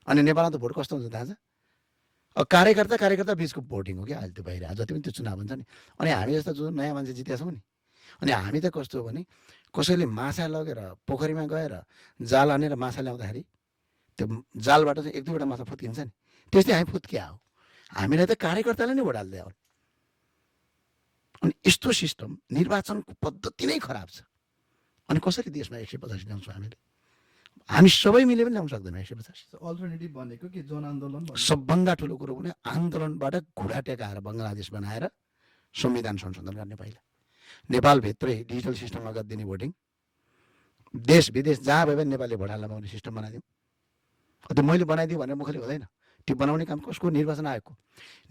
अनि नेपालमा त भोट कस्तो हुन्छ थाहा छ, कार्यकर्ता बिचको भोटिङ हो क्या अहिले त्यो भइरहेको, जति पनि त्यो चुनाव हुन्छ नि। अनि हामी जस्ता जो नयाँ मान्छे जितेका छौँ नि, अनि हामी त कस्तो हो भने कसैले माछा लगेर पोखरीमा गएर जाल हानेर माछा ल्याउँदाखेरि त्यो जालबाट चाहिँ 1-2वटा माछा फुत्किन्छ नि, त्यस्तै हामी फुत्किया हो। हामीलाई त कार्यकर्ताले नै भोट हाल्दै हो। अनि यस्तो सिस्टम, निर्वाचनको पद्धति नै खराब छ। अनि कसरी देशमा 150 ल्याउँछौँ हामी सबै मिले पनि ल्याउन सक्दैनौँ 150। अल्टरनेटिभ भनेको के जनआन्दोलन सबभन्दा ठुलो कुरो भने आन्दोलनबाट घुँडा टेकाएर बङ्गलादेश बनाएर संविधान संशोधन गर्ने। पहिला नेपालभित्रै डिजिटल सिस्टममा गरिदिने भोटिङ, देश विदेश जहाँ भए पनि नेपालले भोट हाल्न पाउने सिस्टम बनाइदिउँ। त्यो मैले बनाइदिउँ भनेर मुखले हुँदैन, त्यो बनाउने काम कसको, निर्वाचन आयोगको।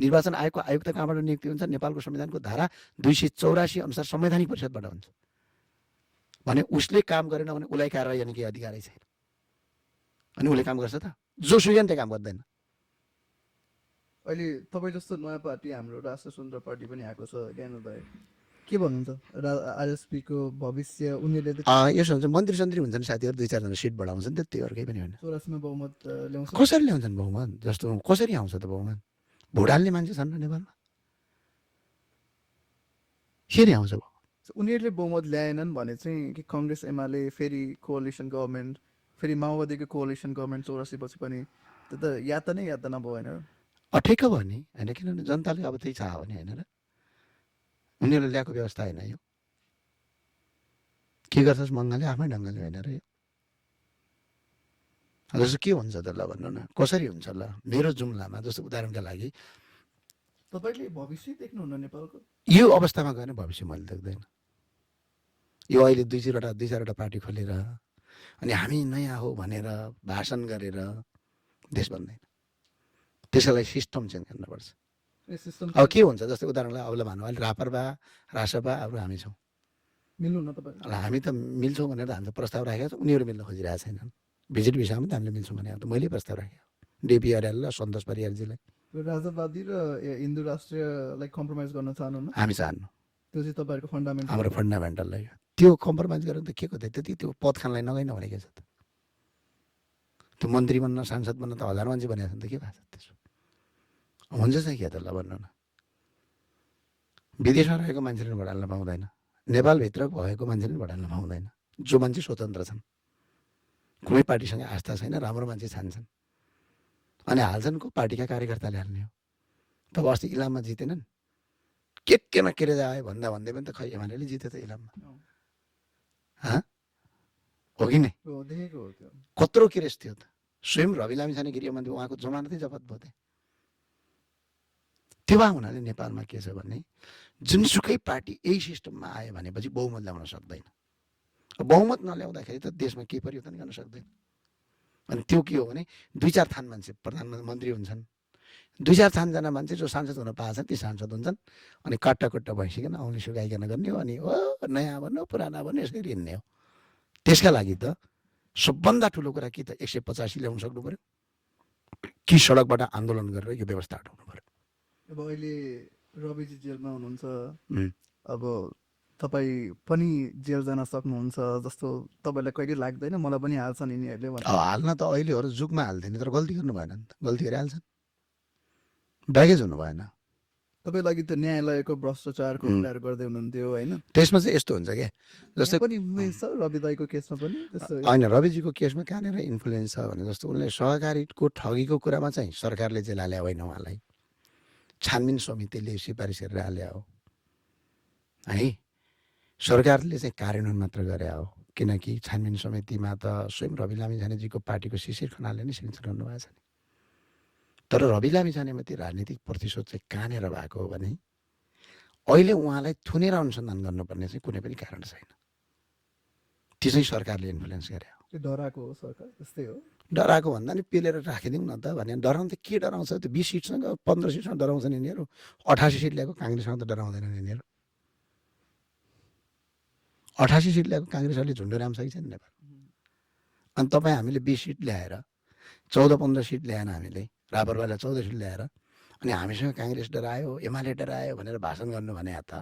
निर्वाचन आयोगको आयुक्त कहाँबाट नियुक्ति हुन्छ, नेपालको संविधानको धारा 284 अनुसार संवैधानिक परिषदबाट हुन्छ। भने उसले काम गरेन भने उसलाई कारवाही गर्ने केही अधिकारै छैन। अनि उसले काम गर्छ त, जोसुकै त्यो काम गर्दैन। अहिले तपाईँ जस्तो नयाँ पार्टी हाम्रो राष्ट्र स्वतन्त्र पार्टी पनि आएको छ ज्ञानोदय, के भन्नुहुन्छ आरएसपीको भविष्य? उनीहरूले यसो हुन्छ, मन्त्री सन्त्री हुन्छन् साथीहरू, 2-4 जना सिट बढाउँछन्, त्यति अरू केही पनि होइन। 84 मा बहुमत ल्याउँछ। कसरी ल्याउँछन् बहुमत? जस्तो कसरी आउँछ त बहुमत? भोट हाल्ने मान्छे छन् र नेपालमा, फेरि आउँछ बहुमत? उनीहरूले बहुमत ल्याएनन् भने चाहिँ कि कङ्ग्रेस एमाले फेरि कोअलिसन गभर्मेन्ट, फेरि माओवादीको कोअलिसन गभर्मेन्ट 84 पछि पनि त्यो त यातना भयो होइन? ठिक भयो नि होइन, किनभने जनताले अब त्यही चाह्यो भने होइन र, उनीहरूले ल्याएको व्यवस्था होइन यो। के गर्छस् मङ्गलले आफ्नै ढङ्गले होइन र यो। जस्तो के हुन्छ त ल भन्नु न, कसरी हुन्छ ल? मेरो जुम्लामा जस्तो उदाहरणका लागि, तपाईँले भविष्य देख्नुहुन्न नेपालको? यो अवस्थामा गएर भविष्य मैले देख्दैन। यो अहिले 2-4वटा पार्टी खोलेर अनि हामी नयाँ हो भनेर भाषण गरेर देश बन्दैन। त्यसको लागि सिस्टम चेन्ज गर्नुपर्छ। अब के हुन्छ, जस्तै उदाहरणलाई अब भनौँ अहिले रापरपा, रासपा, अब हामी छौँ, मिल्नु न तपाईँ? हामी त मिल्छौँ भनेर हामीले प्रस्ताव राखेका छौँ, उनीहरू मिल्न खोजिरहेको छैनन्। भिजिट भिसामा त हामीले मिल्छौँ भने मैले प्रस्ताव राखेको, डिपी अर्याल र सन्तोष परियारजीलाई। राजावादी र हिन्दू राष्ट्रियलाई कम्प्रोमाइज गर्न चाहनुहुन्न? हामी चाहन्नु, त्यो चाहिँ तपाईँहरूको फन्डामेन्टल, हाम्रो फन्डामेन्टल लाग्यो। त्यो कम्प्रोमाइज गरेर त के को त्यति त्यो पद खानलाई नगइन भने के छ त? त्यो मन्त्री बन्न, सांसद बन्न त 1000 मान्छे बनेको छ नि त, के भएको छ त्यसो? हुन्छ चाहिँ के त ल भन्नु न। विदेशमा रहेको मान्छेले भोट हाल्न पाउँदैन, नेपालभित्र भएको मान्छेले भोट हाल्न पाउँदैन। जो मान्छे स्वतन्त्र छन्, कुनै पार्टीसँग आस्था छैन, राम्रो मान्छे छान्छन् अनि हाल्छन्, को पार्टीका कार्यकर्ताले हाल्ने हो। तब अस्ति इलाममा जितेनन्, के न के जाए भन्दा भन्दै पनि त खै एमाले जित्यो त इलाममा, हो कि नै? कत्रो केरेस थियो त, स्वयं रवि लामिछाने गृहमन्त्री, उहाँको जमानतै जफत भयो। त्यो भए हुनाले नेपालमा के छ भने जुनसुकै पार्टी यही सिस्टममा आयो भनेपछि बहुमत ल्याउन सक्दैन। बहुमत नल्याउँदाखेरि त देशमा केही परिवर्तन गर्न सक्दैन। अनि त्यो के हो भने 2-4 थान मान्छे प्रधानमन्त्री हुन्छन्, 2-4 थानजना मान्छे जो सांसद हुन पाएछन् ती सांसद हुन्छन्, अनि कट्टा भइसक्यो औँली सुकाइकन गर्ने हो, अनि हो नयाँ भन्नु पुराना भन्नु यसरी हिँड्ने हो। त्यसका लागि त सबभन्दा ठुलो कुरा के त 185 ल्याउन सक्नु पऱ्यो कि सडकबाट आन्दोलन गरेर यो व्यवस्था हटाउनु पऱ्यो। अब अहिले रविजी जेलमा हुनुहुन्छ, अब तपाईँ पनि जेल जान सक्नुहुन्छ जस्तो तपाईँलाई कहिले लाग्दैन मलाई पनि हाल्छन् यिनीहरूले भनेर? हाल्न त अहिले हो र जुगमा हाल्थ्यो नि, तर गल्ती गर्नु भएन नि त, गल्ती गरिहाल्छन्, ब्यागेज हुनु भएन। तपाईँको लागि त न्यायालयको भ्रष्टाचारको कुराहरू गर्दै हुनुहुन्थ्यो होइन? त्यसमा चाहिँ यस्तो हुन्छ क्या, जस्तै यहाँ पनि उमेश छ रवि दाईको केसमा पनि त्यस्तो होइन, रविजीको केसमा कहाँनिर इन्फ्लुएन्स छ भने जस्तो उनले सहकारीको ठगीको कुरामा चाहिँ सरकारले जेल हाले होइन, उहाँलाई छानबिन समितिले सिफारिस गरेर हाले हो है, सरकारले चाहिँ कार्यान्वयन मात्र गरे हो, किनकि छानबिन समितिमा त स्वयं रवि लामिछानेजीको पार्टीको शिशिर खनालले नै सिग्नेचर गर्नुभएको छ नि। तर रवि लामिछानेमाथि राजनीतिक प्रतिशोध चाहिँ कहाँनिर भएको हो भने अहिले उहाँलाई थुनेर अनुसन्धान गर्नुपर्ने चाहिँ कुनै पनि कारण छैन, त्यो चाहिँ सरकारले इन्फ्लुएन्स गरे हो। त्यो डराएको हो सरकार त्यस्तै हो। डराएको भन्दा नि पेलेर राखिदिउँ न त भने डराउनु त के डराउँछ, त्यो 20 सिटसँग 15 सिटसँग डराउँछन् यिनीहरू, 88 सिट ल्याएको काङ्ग्रेससँग त डराउँदैनन् यिनीहरू। 88 सिट ल्याएको काङ्ग्रेसहरूले झुन्डो राम्रोसँग छैन नेपाल। अनि तपाईँ हामीले 20 सिट ल्याएर 14-15 सिट ल्याएन हामीले, रापरवाला 14 सिट ल्याएर अनि हामीसँग काङ्ग्रेस डरायो एमाले डरायो भनेर भाषण गर्नु भने त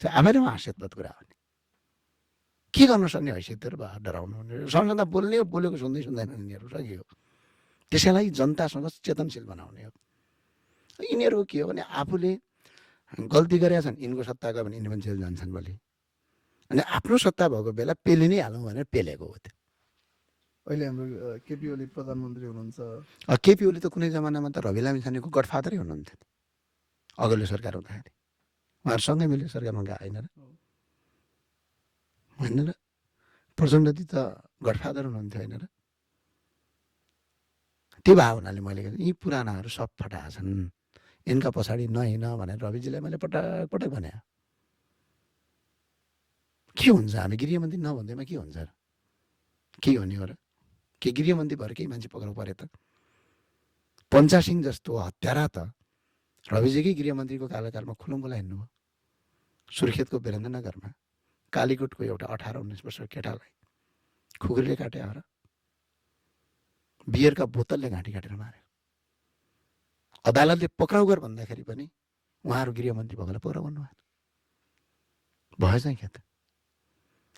त्यो आफैले हास्यास्पद कुरा हो नि। के गर्न सक्ने हैसियतहरू भयो डराउनु भने? सँगसँगै बोल्ने हो, बोलेको सुन्दै सुन्दैन यिनीहरू, सकियो। त्यसै लागि जनतासँग चेतनशील बनाउने हो। यिनीहरू के हो भने आफूले गल्ती गरेका छन्, यिनको सत्ता गयो भने यिनी पनि जेल जान्छन् भोलि, अनि आफ्नो सत्ता भएको बेला पेले नै हालौँ भनेर पेलेको हो त्यो। अहिले हाम्रो केपी ओली प्रधानमन्त्री हुनुहुन्छ। केपी ओली त कुनै जमानामा त रवि लामिछानेको गडफादरै हुनुहुन्थ्यो अघिल्लो सरकार हुँदाखेरि, उहाँहरूसँगै मिलेर सरकारमा गएको होइन र, होइन र? प्रचण्डजी त गडफादर हुनुहुन्थ्यो होइन र? त्यो भए हुनाले मैले यी पुरानाहरू सब फटाएको छन्, यिनका पछाडि नहिँड भनेर रविजीलाई मैले पटक पटक भने। के हुन्छ हामी गृहमन्त्री नभन्दैमा के हुन्छ र, के हुने हो र? के गृहमन्त्री भएर केही मान्छे पक्राउ परे त? पञ्चा सिंह जस्तो हत्यारा त रविजीकै गृहमन्त्रीको कार्यकालमा खुलुम्बुला हिँड्नु भयो। सुर्खेतको वीरेन्द्रनगरमा कालीकोटको एउटा 18-19 वर्षको केटालाई खुकुरीले काटे हो र, बियरका बोतलले घाँटी काटेर मार्यो। अदालतले पक्राउ गर भन्दाखेरि पनि उहाँहरू गृहमन्त्री भएकोलाई पक्राउ गर्नु भएन। भयो चाहिँ क्या त?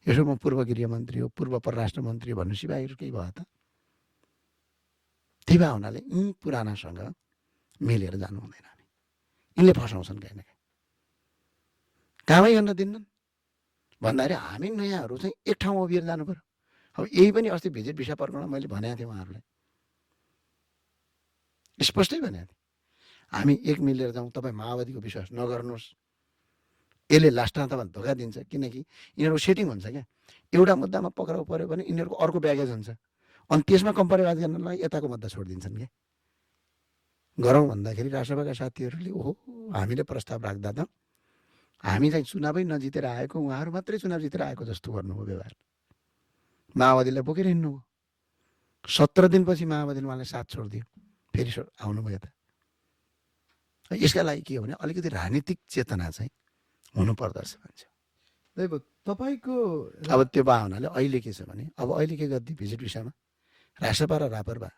यसो म पूर्व गृहमन्त्री हो, पूर्व परराष्ट्र मन्त्री भन्नु सिवायहरू केही भयो त? त्यही भए हुनाले यी पुरानासँग मिलेर जानु हुँदैन। हामी यिनले फसाउँछन् कहीँ न कहीँ, कामै गर्न दिन्नन् भन्दाखेरि हामी नयाँहरू चाहिँ एक ठाउँमा उभिएर जानु पर्यो। अब यही पनि अस्ति भिजिट भिसा पर्खाउन मैले भनेको थिएँ उहाँहरूलाई, स्पष्टै भनेको थिएँ, हामी एक मिलेर जाउँ, तपाईँ माओवादीको विश्वास नगर्नुहोस्, यसले लास्टमा तपाईँलाई धोका दिन्छ, किनकि यिनीहरूको सेटिङ हुन्छ क्या, एउटा मुद्दामा पक्राउ पऱ्यो भने यिनीहरूको अर्को ब्यागेज हुन्छ, अनि त्यसमा कम्प्रोमाइज गर्नलाई यताको मुद्दा छोडिदिन्छन् क्या। गरौँ भन्दाखेरि राष्ट्रसभाका साथीहरूले ओहो हामीले प्रस्ताव राख्दा त हामी चाहिँ चुनावै नजितेर आएको, उहाँहरू मात्रै चुनाव जितेर आएको जस्तो गर्नुभयो व्यवहार। माओवादीलाई बोकेर हिँड्नुभयो, 17 दिनपछि माओवादीले उहाँलाई साथ छोडिदियो, फेरि आउनुभयो यता। यसका लागि के हो भने अलिकति राजनीतिक चेतना चाहिँ हुनुपर्दछ भन्छ। तपाईँको अब त्यो भए हुनाले अहिले के छ भने, अब अहिले के गर्दै भिजिट भिसामा राष्ट्रपा र रापरपा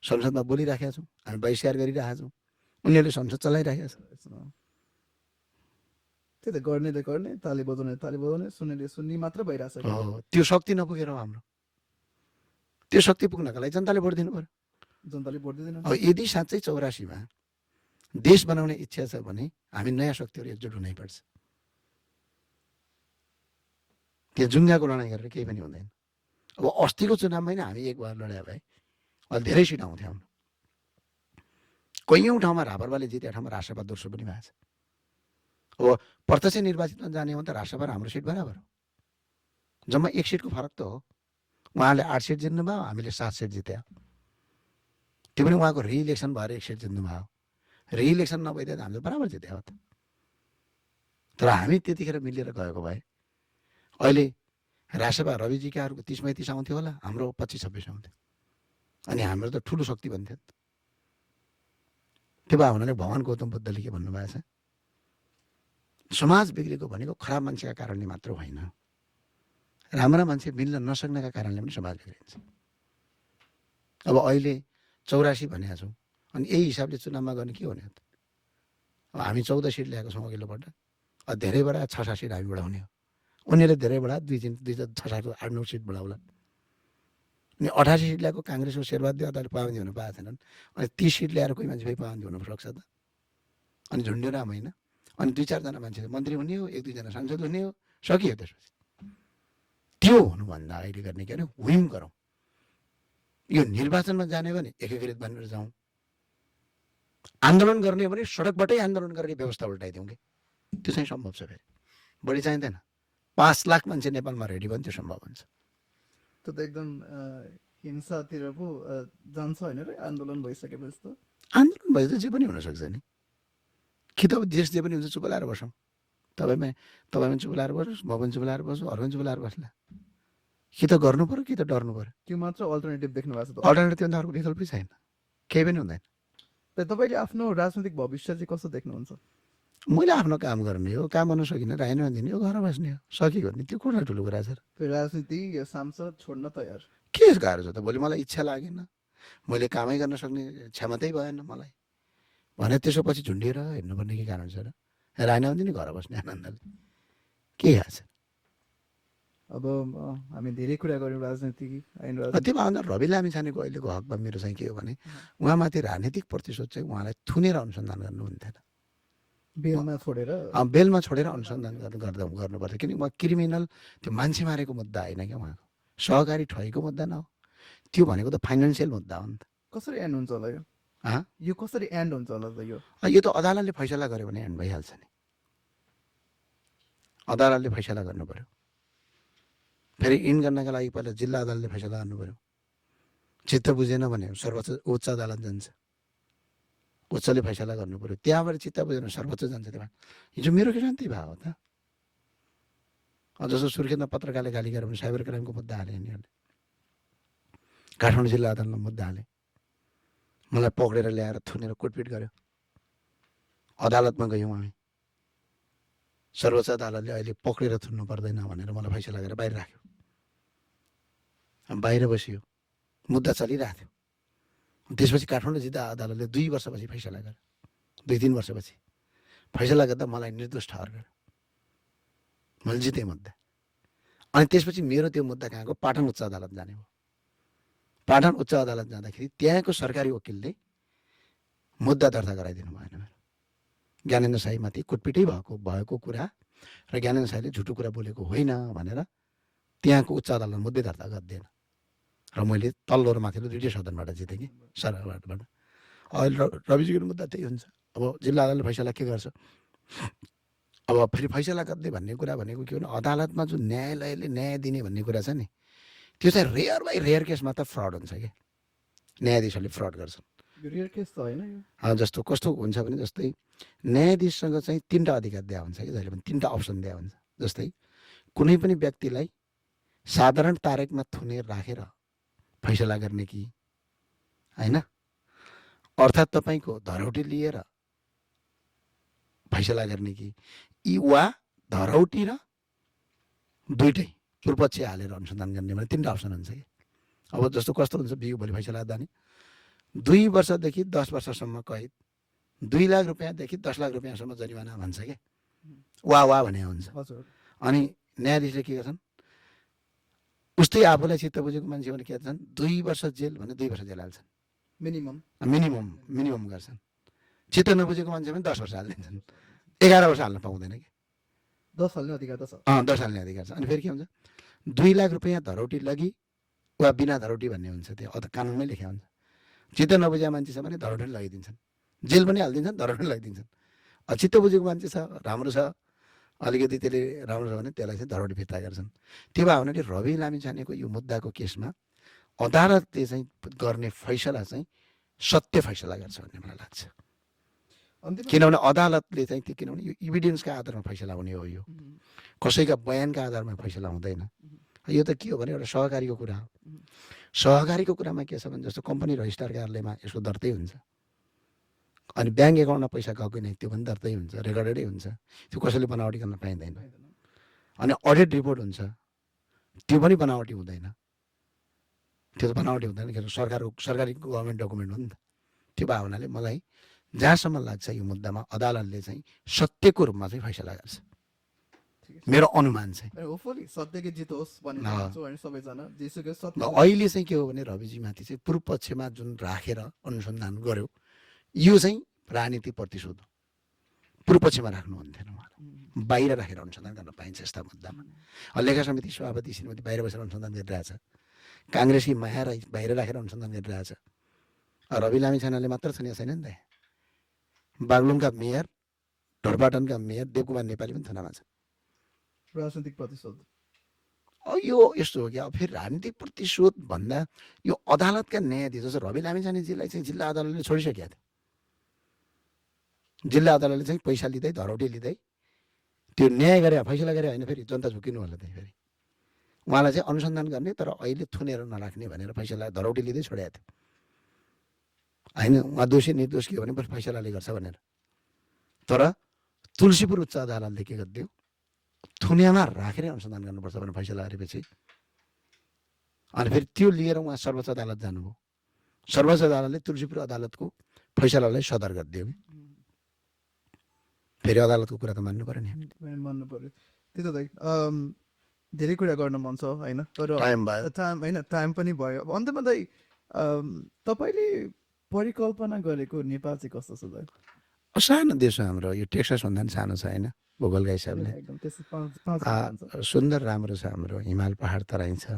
संसदमा बोलिराखेका छौँ, हामी बहिष्कार गरिरहेका छौँ, उनीहरूले संसद चलाइरहेका छन्। त्यही त गर्नेले गर्ने, ताली बजाउने, सुन्नेले सुन्ने मात्र भइरहेछ। त्यो शक्ति नपुगेर हाम्रो, त्यो शक्ति पुग्नका लागि जनताले भोट दिनु पर्यो। जनताले भोट दिँदैन। अब यदि साँच्चै 84मा देश बनाउने इच्छा छ भने हामी नयाँ शक्तिहरू एकजुट हुनैपर्छ। त्यो जुङ्गाको लडाइँ गरेर केही पनि हुँदैन। अब अस्तिको चुनावमा नै हामी एक भएर लड्या भए अहिले धेरै सिट आउँथ्यो हाम्रो। कैयौँ ठाउँमा रापरपाले जितेको ठाउँमा राष्ट्रपा दोस्रो पनि भएको छ। अब प्रत्यक्ष निर्वाचितमा जाने हो भने त राष्ट्रपा र हाम्रो सिट बराबर हो, जम्मा 1 सिटको फरक त हो। उहाँले 8 सिट जित्नु भयो, हामीले 7 सिट जित्यो। त्यो पनि उहाँको रिइलेक्सन भएर 1 सिट जित्नु भयो। रिइलेक्सन नभइदिए त हामीले बराबर जित्यो हो त। तर हामी त्यतिखेर मिलेर गएको भए अहिले राष्ट्रपा रविजीकाहरूको 30-35 आउँथ्यो होला, हाम्रो 25-26 आउँथ्यो, अनि हाम्रो त ठुलो शक्ति भन्थ्यो। त्यो भए हुनाले भगवान् गौतम बुद्धले के भन्नुभएको छ, समाज बिग्रेको भनेको खराब मान्छेका कारणले मात्र होइन, राम्रा मान्छे मिल्न नसक्नेका कारणले पनि समाज बिग्रिन्छ। अब अहिले 84 भनेका छौँ, अनि यही हिसाबले चुनावमा गर्ने के हुने त? अब हामी 14 सिट ल्याएको छौँ अघिल्लो पल्ट, धेरैबाट 6-7 सिट हामी बढाउने हो। उनीहरूले धेरैबाट 2-6 8-9 सिट बढाउला। अनि 88 सिट ल्याएको काङ्ग्रेसको शेरबहादुर देउवाले पाबन्दी हुन पाएको छैनन्। अनि 30 सिट ल्याएर कोही मान्छे फेरि पाबन्दी हुन सक्छ त? अनि झुन्ड्यो राम होइन। अनि 2-4 जना मान्छे मन्त्री हुने हो, 1-2 जना सांसद हुने हो, सकियो त्यसपछि। त्यो हुनुभन्दा अहिले गर्ने के अरे हुइम गरौँ। यो निर्वाचनमा जाने भने एकीकृत बनेर जाउँ। आन्दोलन गर्ने भने सडकबाटै आन्दोलन गर्ने व्यवस्था उल्टाइदिउँ कि त्यो चाहिँ सम्भव छ। फेरि बढी चाहिँदैन। 5 लाख मान्छे नेपालमा रेडी भने त्यो सम्भव हुन्छ। त्यो त एकदम हिंसातिर पो जान्छ होइन र आन्दोलन भइसकेपछि त। आन्दोलन भए त जे पनि हुनसक्छ नि। कि त अब देश जे पनि हुन्छ चुप लाएर बसौँ। तपाईँ पनि चुप लाएर बस्नुहोस्, म पनि चुप लाएर बस्छु, अरू पनि चुप लाएर बस्ला। कि त गर्नु पऱ्यो कि त डर्नु पऱ्यो। त्यो मात्र अल्टरनेटिभ देख्नु भएको छ त? अल्टरनेटिभ भन्दा अर्को विकल्पै छैन, केही पनि हुँदैन। तपाईँले आफ्नो राजनैतिक भविष्य चाहिँ कस्तो देख्नुहुन्छ? मैले आफ्नो काम गर्ने हो, काम गर्न सकिनँ राजीनामा दिने हो, घर बस्ने हो, सकियो नि। त्यो कुन ठुलो कुरा छ र? राजनीति यो सांसद छोड्न तयार के गाह्रो छ त? भोलि मलाई इच्छा लागेन, मैले कामै गर्न सक्ने क्षमतै भएन मलाई भने त्यसपछि झुन्डिएर हिँड्नुपर्ने के कारण छ र? राजीनामा दिने, घर बस्ने आनन्दले के याद छ? अब हामी धेरै कुरा गऱ्यौँ राजनीतिक ऐन त्योमा अन्त रवि लामिछानेको अहिलेको हकमा मेरो चाहिँ के हो भने उहाँमाथि राजनीतिक प्रतिशोध चाहिँ उहाँलाई थुनेर अनुसन्धान गर्नु हुन्थेन। बेलमा छोडेर बेलमा छोडेर अनुसन्धान गर्नुपर्छ। किनकि उहाँ क्रिमिनल त्यो मान्छे मारेको मुद्दा होइन क्या, उहाँको सहकारी ठगेको मुद्दा न हो। त्यो भनेको त फाइनेन्सियल मुद्दा हो नि त। कसरी एन्ड हुन्छ होला यो? यो कसरी एन्ड हुन्छ होला त? यो त अदालतले फैसला गर्यो भने एन्ड भइहाल्छ नि। अदालतले फैसला गर्नु पर्यो। फेरि इन गर्नका लागि पहिला जिल्ला अदालतले फैसला गर्नु पर्यो। चित्त बुझेन भने उच्च अदालत जान्छ, उच्चले फैसला गर्नु पर्यो। त्यहाँबाट चित्त बुझेन सर्वोच्च जान्छ। त्यहाँ हिजो मेरो किसान त्यही भयो त। जस्तो सुर्खेतमा पत्रकारले गाली गरेर भने साइबर क्राइमको मुद्दा हाले यिनीहरूले। काठमाडौँ जिल्ला अदालतमा मुद्दा हाले, मलाई पक्रेर ल्याएर थुनेर कुटपिट गर्यो। अदालतमा गयौँ हामी, सर्वोच्च अदालतले अहिले पक्रेर थुन्नु पर्दैन भनेर मलाई फैसला गरेर बाहिर राख्यो। बाहिर बसियो, मुद्दा चलिरहेको थियो। त्यसपछि काठमाडौँ जिल्ला अदालतले 2 वर्षपछि फैसला गर्यो। 2-3 वर्षपछि फैसला गर्दा मलाई निर्दोष ठहर गर्यो। मैले जितेँ मुद्दा। अनि त्यसपछि मेरो त्यो मुद्दा कहाँको पाटन उच्च अदालत जाने भयो। पाटन उच्च अदालत जाँदाखेरि त्यहाँको सरकारी वकिलले मुद्दा दर्ता गराइदिनु भएन। मेरो ज्ञानेन्द्र साईमाथि कुटपिटै भएको कुरा र ज्ञानेन्द्र साईले झुटो कुरा बोलेको होइन भनेर त्यहाँको उच्च अदालतमा मुद्दै दर्ता गरिदिएन। र मैले तल्लो र माथिल्लो दुइटै सदनबाट जितेँ कि सरकारबाट। अहिले रविजीको मुद्दा त्यही हुन्छ। अब जिल्ला अदालतले फैसला के गर्छ? अब फेरि फैसला गर्दै भन्ने कुरा भनेको के हो भने अदालतमा जुन न्यायालयले न्याय दिने भन्ने कुरा छ नि, त्यो चाहिँ रेयर बाई रेयर केसमा त फ्रड हुन्छ कि न्यायाधीशहरूले फ्रड गर्छन्। रेयर केस त होइन यो। जस्तो कस्तो हुन्छ भने जस्तै न्यायाधीशसँग चाहिँ 3टा अधिकार दिया हुन्छ कि जहिले पनि 3टा अप्सन दिया हुन्छ। जस्तै कुनै पनि व्यक्तिलाई साधारण तारिकमा थुनेर राखेर फैसला गर्ने कि होइन, अर्थात् तपाईँको धरौटी लिएर फैसला गर्ने कि वा धरौटी र दुइटै पूर्वपक्ष हालेर अनुसन्धान गर्ने भने 3टा अप्सन हुन्छ कि। अब जस्तो कस्तो हुन्छ बिउ भोलि फैसला दाने 2 वर्षदेखि 10 वर्षसम्म कैद, 2 लाख रुपियाँदेखि 10 लाख रुपियाँसम्म जरिवाना भन्छ क्या, वा भने हुन्छ। अनि न्यायाधीशले के गर्छन्? उस्तै आफूलाई चित्त बुझेको मान्छे भने के गर्छन्? 2 वर्ष जेल भने 2 वर्ष जेल हाल्छन् मिनिमम गर्छन्। चित्त नबुझेको मान्छे भने 10 वर्ष हालिदिन्छन्। 11 वर्ष हाल्न पाउँदैन कि। 10 हाल्ने अधिकार त छ। 10 हाल्ने अधिकार छ। अनि फेरि के हुन्छ? 2 लाख रुपियाँ धरौटी लगी वा बिना धरौटी भन्ने हुन्छ। त्यो कानुनमै लेखा हुन्छ। चित्त नबुझेको मान्छे छ भने धरौटी लगाइदिन्छन्, जेल पनि हालिदिन्छन्, धरौटी लगाइदिन्छन्। चित्त बुझेको मान्छे छ, राम्रो छ, अलिकति त्यसले राम्रो छ भने त्यसलाई चाहिँ धरौटी फिर्ता गर्छन्। त्यो भए हुनाले रवि लामिछानेको यो मुद्दाको केसमा अदालतले चाहिँ गर्ने फैसला चाहिँ सत्य फैसला गर्छ भन्ने मलाई लाग्छ। किनभने अदालतले चाहिँ त्यो किनभने यो इभिडेन्सका आधारमा फैसला हुने हो। यो कसैका बयानका आधारमा फैसला हुँदैन। यो त के हो भने एउटा सहकारीको कुरा हो। सहकारीको कुरामा के छ भने जस्तो कम्पनी रजिस्ट्रार कार्यालयमा यसको दर्तै हुन्छ, अनि ब्याङ्क एकाउन्टमा पैसा गएको नै त्यो पनि दर्तै हुन्छ, रेकर्डेडै हुन्छ। त्यो कसैले बनावटी गर्न पाइँदैन। अनि अडिट रिपोर्ट हुन्छ, त्यो पनि बनावटी हुँदैन। त्यो त बनावटी हुँदैन किनभने सरकारी गभर्मेन्ट डकुमेन्ट हो नि त। त्यो भावनाले मलाई जहाँसम्म लाग्छ यो मुद्दामा अदालतले चाहिँ सत्यको रूपमा चाहिँ फैसला गर्छ। ठिकै छ। मेरो अनुमान चाहिँ। होपफुली सत्यकै जित होस् भन्ने अँ। चाहन्छु होइन सबैजना जेसुकै र सत्य अहिले चाहिँ के हो भने रविजीमाथि चाहिँ पूर्व पक्षमा जुन राखेर अनुसन्धान गर्यो यो चाहिँ राजनीतिक प्रतिशोध हो। पूर्व पक्षमा राख्नु हुन्थेन उहाँलाई, बाहिर राखेर अनुसन्धान गर्न पाइन्छ यस्ता मुद्दामा। लेखा समिति सभापति श्रीमती बाहिर बसेर अनुसन्धान गरिरहेछ, काङ्ग्रेसी माया राई बाहिर राखेर अनुसन्धान गरिरहेछ। रवि लामिछानेले मात्र छन् या छैन नि त। बागलुङका मेयर, ढोरपाटनका मेयर देवकुमार नेपाली पनि थुनामा छ। राजनीतिक प्रतिशोध यो यस्तो हो कि अब फेरि राजनीतिक प्रतिशोध भन्दा यो अदालतका न्यायाधीश जस्तो रवि लामिछानेजीलाई चाहिँ जिल्ला अदालतले छोडिसकेका थियो। जिल्ला अदालतले चाहिँ पैसा लिँदै धरौटी लिँदै त्यो न्याय गरे फैसला गरे होइन, फेरि जनता झुकिनु होला त्यही फेरि उहाँलाई चाहिँ अनुसन्धान गर्ने तर अहिले थुनेर नराख्ने भनेर फैसला धरौटी लिँदै छोडेको थियो होइन। उहाँ दोषी निर्दोष के हो भने फैसलाले गर्छ भनेर। तर तुलसीपुर उच्च अदालतले के गरिदियो, थुनियामा राखेर अनुसन्धान गर्नुपर्छ भनेर फैसला गरेपछि अनि फेरि त्यो लिएर उहाँ सर्वोच्च अदालत जानुभयो। सर्वोच्च अदालतले तुलसीपुर अदालतको फैसलालाई सदर गरिदियो। फेरि अदालतको कुरा त मान्नु पर्यो नि, मान्नु पर्यो। त्यही त दाइ धेरै कुरा गर्न मन छ होइन, तर टाइम भयो। टाइम पनि भयो। अब अन्तमा दाइ तपाईँले परिकल्पना गरेको नेपाल चाहिँ कस्तो छ दाइ? सानो देश हो हाम्रो, यो टेक्सास भन्दा पनि सानो छ होइन भूगोलका हिसाबले। एकदम त्यस्तो पाँच सुन्दर राम्रो छ हाम्रो, हिमाल पहाड तराई छ।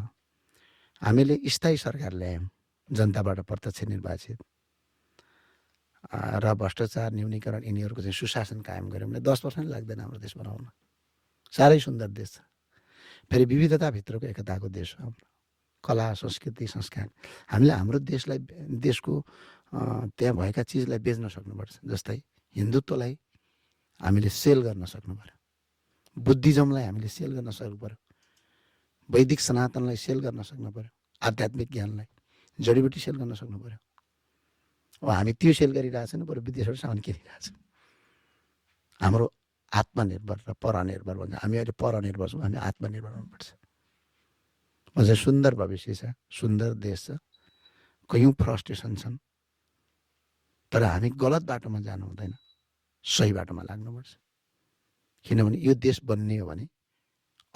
हामीले स्थायी सरकार ल्यायौँ, जनताबाट प्रत्यक्ष निर्वाचित र भ्रष्टाचार न्यूनीकरण यिनीहरूको चाहिँ सुशासन कायम गऱ्यौँ भने 10 वर्ष नै लाग्दैन हाम्रो देश बनाउन। साह्रै सुन्दर देश छ। फेरि विविधताभित्रको एकताको देश हो हाम्रो। कला संस्कृति संस्कार हामीले हाम्रो देशको त्यहाँ भएका चिजलाई बेच्न सक्नुपर्छ। जस्तै हिन्दुत्वलाई हामीले सेल गर्न सक्नु पर्यो, बुद्धिज्मलाई हामीले सेल गर्न सक्नु पर्यो, वैदिक सनातनलाई सेल गर्न सक्नु पर्यो, आध्यात्मिक ज्ञानलाई जडीबुटी सेल गर्न सक्नु पर्यो। अब हामी त्यो सेल गरिरहेछौँ, बरु विदेशबाट सामान किनिरहेछौँ। हाम्रो आत्मनिर्भर र परनिर्भर भन्छ। हामी अहिले परनिर्भर छौँ, हामी आत्मनिर्भर हुनुपर्छ। अझ सुन्दर भविष्य छ, सुन्दर देश छ, कयौँ फ्रस्ट्रेसन छन्, तर हामी गलत बाटोमा जानु हुँदैन, सही बाटोमा लाग्नुपर्छ। किनभने यो देश बन्ने हो भने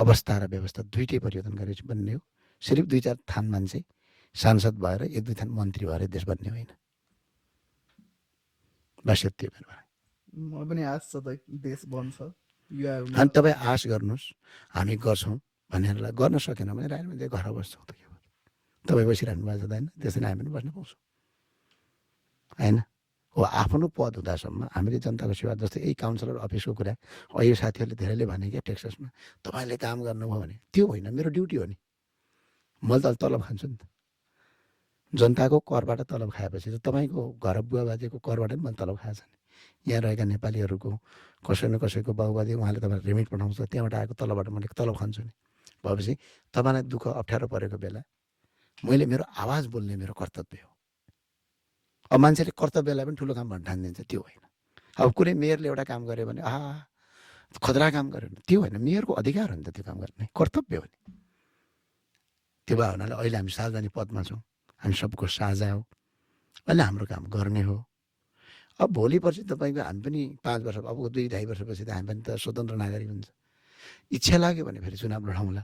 अवस्था र व्यवस्था दुइटै परिवर्तन गरेपछि बन्ने हो। सिर्फ 2-4 थान मान्छे सांसद भएर 1-2 थान मन्त्री भएर देश बन्ने होइन। बस यति हो। मलाई पनि आश छ दाइ देश बन्छ। अनि तपाईँ आश गर्नुहोस्, हामी गर्छौँ भनेर गर्न सकेन भने राई मान्छे घर बस्छौँ त के भयो। तपाईँ बसिरहनु भएको छ त होइन, त्यसरी हामी पनि बस्न पाउँछौँ होइन। हो आफ्नो पद हुँदासम्म हामीले जनताको सेवा, जस्तै यही काउन्सिलर अफिसको कुरा अहिले साथीहरूले धेरैले भने क्या टेक्सासमा तपाईँले काम गर्नुभयो भने त्यो होइन, मेरो ड्युटी हो नि। मैले त तलब खान्छु नि त। जनताको करबाट तलब खाएपछि त तपाईँको घर बुवा बाजेको करबाट पनि मैले तलब खाएको छ नि। यहाँ रहेका नेपालीहरूको कसै न कसैको बाबुबाजे उहाँले तपाईँलाई रेमिट पठाउँछ, त्यहाँबाट आएको तलबबाट मैले तलब खान्छु नि। भएपछि तपाईँलाई दुःख अप्ठ्यारो परेको बेला मैले मेरो आवाज बोल्ने मेरो कर्तव्य हो। अब मान्छेले कर्तव्यलाई पनि ठुलो काम भन्न ठानिदिन्छ, त्यो होइन। अब कुनै मेयरले एउटा काम गर्यो भने खतरा काम गर्यो भने त्यो होइन, मेयरको अधिकार हो नि त त्यो काम गर्ने, कर्तव्य हो नि। त्यो भए हुनाले अहिले हामी सार्वजनिक पदमा छौँ, हामी सबको साझा हो, अहिले हाम्रो काम गर्ने हो। अब भोलि पर्सि तपाईँको हामी पनि 5 वर्ष, अब 2-2.5 वर्षपछि त हामी पनि त स्वतन्त्र नागरिक हुन्छ। इच्छा लाग्यो भने फेरि चुनाव लडाउँला।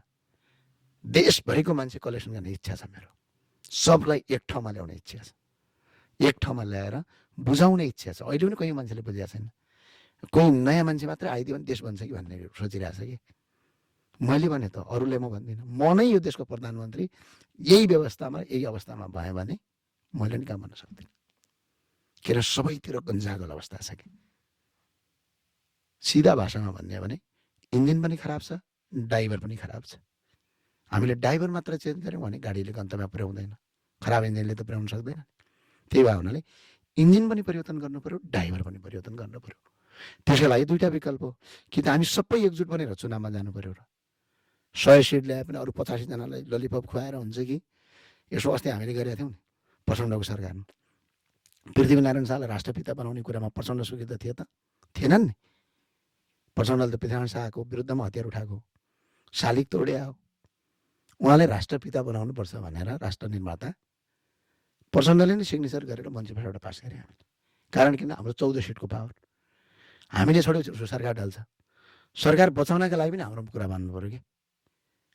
देशभरिको मान्छे कलेक्सन गर्ने इच्छा छ मेरो, सबलाई एक ठाउँमा ल्याउने इच्छा छ, एक ठाउँमा ल्याएर बुझाउने इच्छा छ। अहिले पनि कहीँ मान्छेले बुझेको छैन, कोही नयाँ मान्छे मात्रै आइदियो भने देश बन्छ कि भन्ने सोचिरहेको छ कि। मैले भने त अरूले म भन्दिनँ, म नै यो देशको प्रधानमन्त्री यही व्यवस्थामा यही अवस्थामा भयो भने मैले नि काम गर्न सक्दिनँ। किन सबैतिर गन्जागल अवस्था छ कि। सिधा भाषामा भन्ने हो भने इन्जिन पनि खराब छ, ड्राइभर पनि खराब छ। हामीले ड्राइभर मात्र चेन्ज गऱ्यौँ भने गाडीले गन्तव्यमा पुर्याउँदैन, खराब इन्जिनले त पुर्याउन सक्दैन। त्यही भए हुनाले इन्जिन पनि परिवर्तन गर्नु पर्यो, ड्राइभर पनि परिवर्तन गर्नु पर्यो। त्यसको लागि 2टा विकल्प हो, कि त हामी सबै एकजुट बनेर चुनावमा जानु पर्यो र 100 सिट ल्याए पनि अरू 85 जनालाई ललिपप खुवाएर हुन्छ कि। यसो अस्ति हामीले गरेका थियौँ नि प्रचण्डको सरकारमा, पृथ्वीनारायण शाहलाई राष्ट्रपिता बनाउने कुरामा प्रचण्ड सुखी त थिए त थिएनन् नि। प्रचण्डले त पृथ्वीनारायण शाहको विरुद्धमा हतियार उठाएको, शालिग तोड्या हो। उहाँले राष्ट्रपिता बनाउनुपर्छ भनेर राष्ट्र निर्माता प्रचण्डले नै सिग्नेचर गरेर मन्त्रीबाट पास गरे हामीले। कारण किन, हाम्रो 14 सिटको पावर हामीले छोड्यो, सरकार ढल्छ। सरकार बचाउनका लागि पनि हाम्रो कुरा मान्नु पऱ्यो कि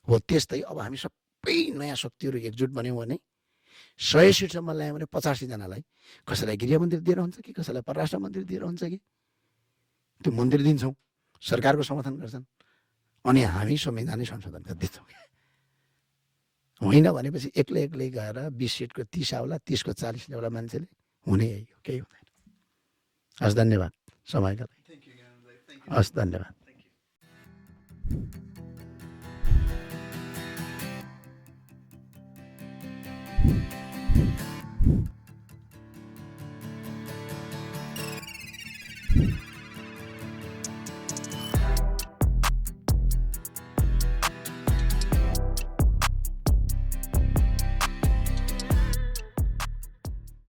हो। त्यस्तै अब हामी सबै नयाँ शक्तिहरू एकजुट बन्यौँ भने 100 सिटसम्म ल्यायौँ भने 85 जनालाई कसैलाई गृह मन्त्री दिएर हुन्छ कि कसैलाई परराष्ट्र मन्त्री दिएर हुन्छ कि त्यो मन्त्री दिन्छौँ, सरकारको समर्थन गर्छन्, अनि हामी संविधानै संशोधन गर्दैछौँ। होइन भनेपछि एक्लै गएर 20 सिटको 30 आउला, 30 को 40 ल्याउला मान्छेले, हुने यही हो, केही हुँदैन। हस्, धन्यवाद समयका लागि। हस्, धन्यवाद।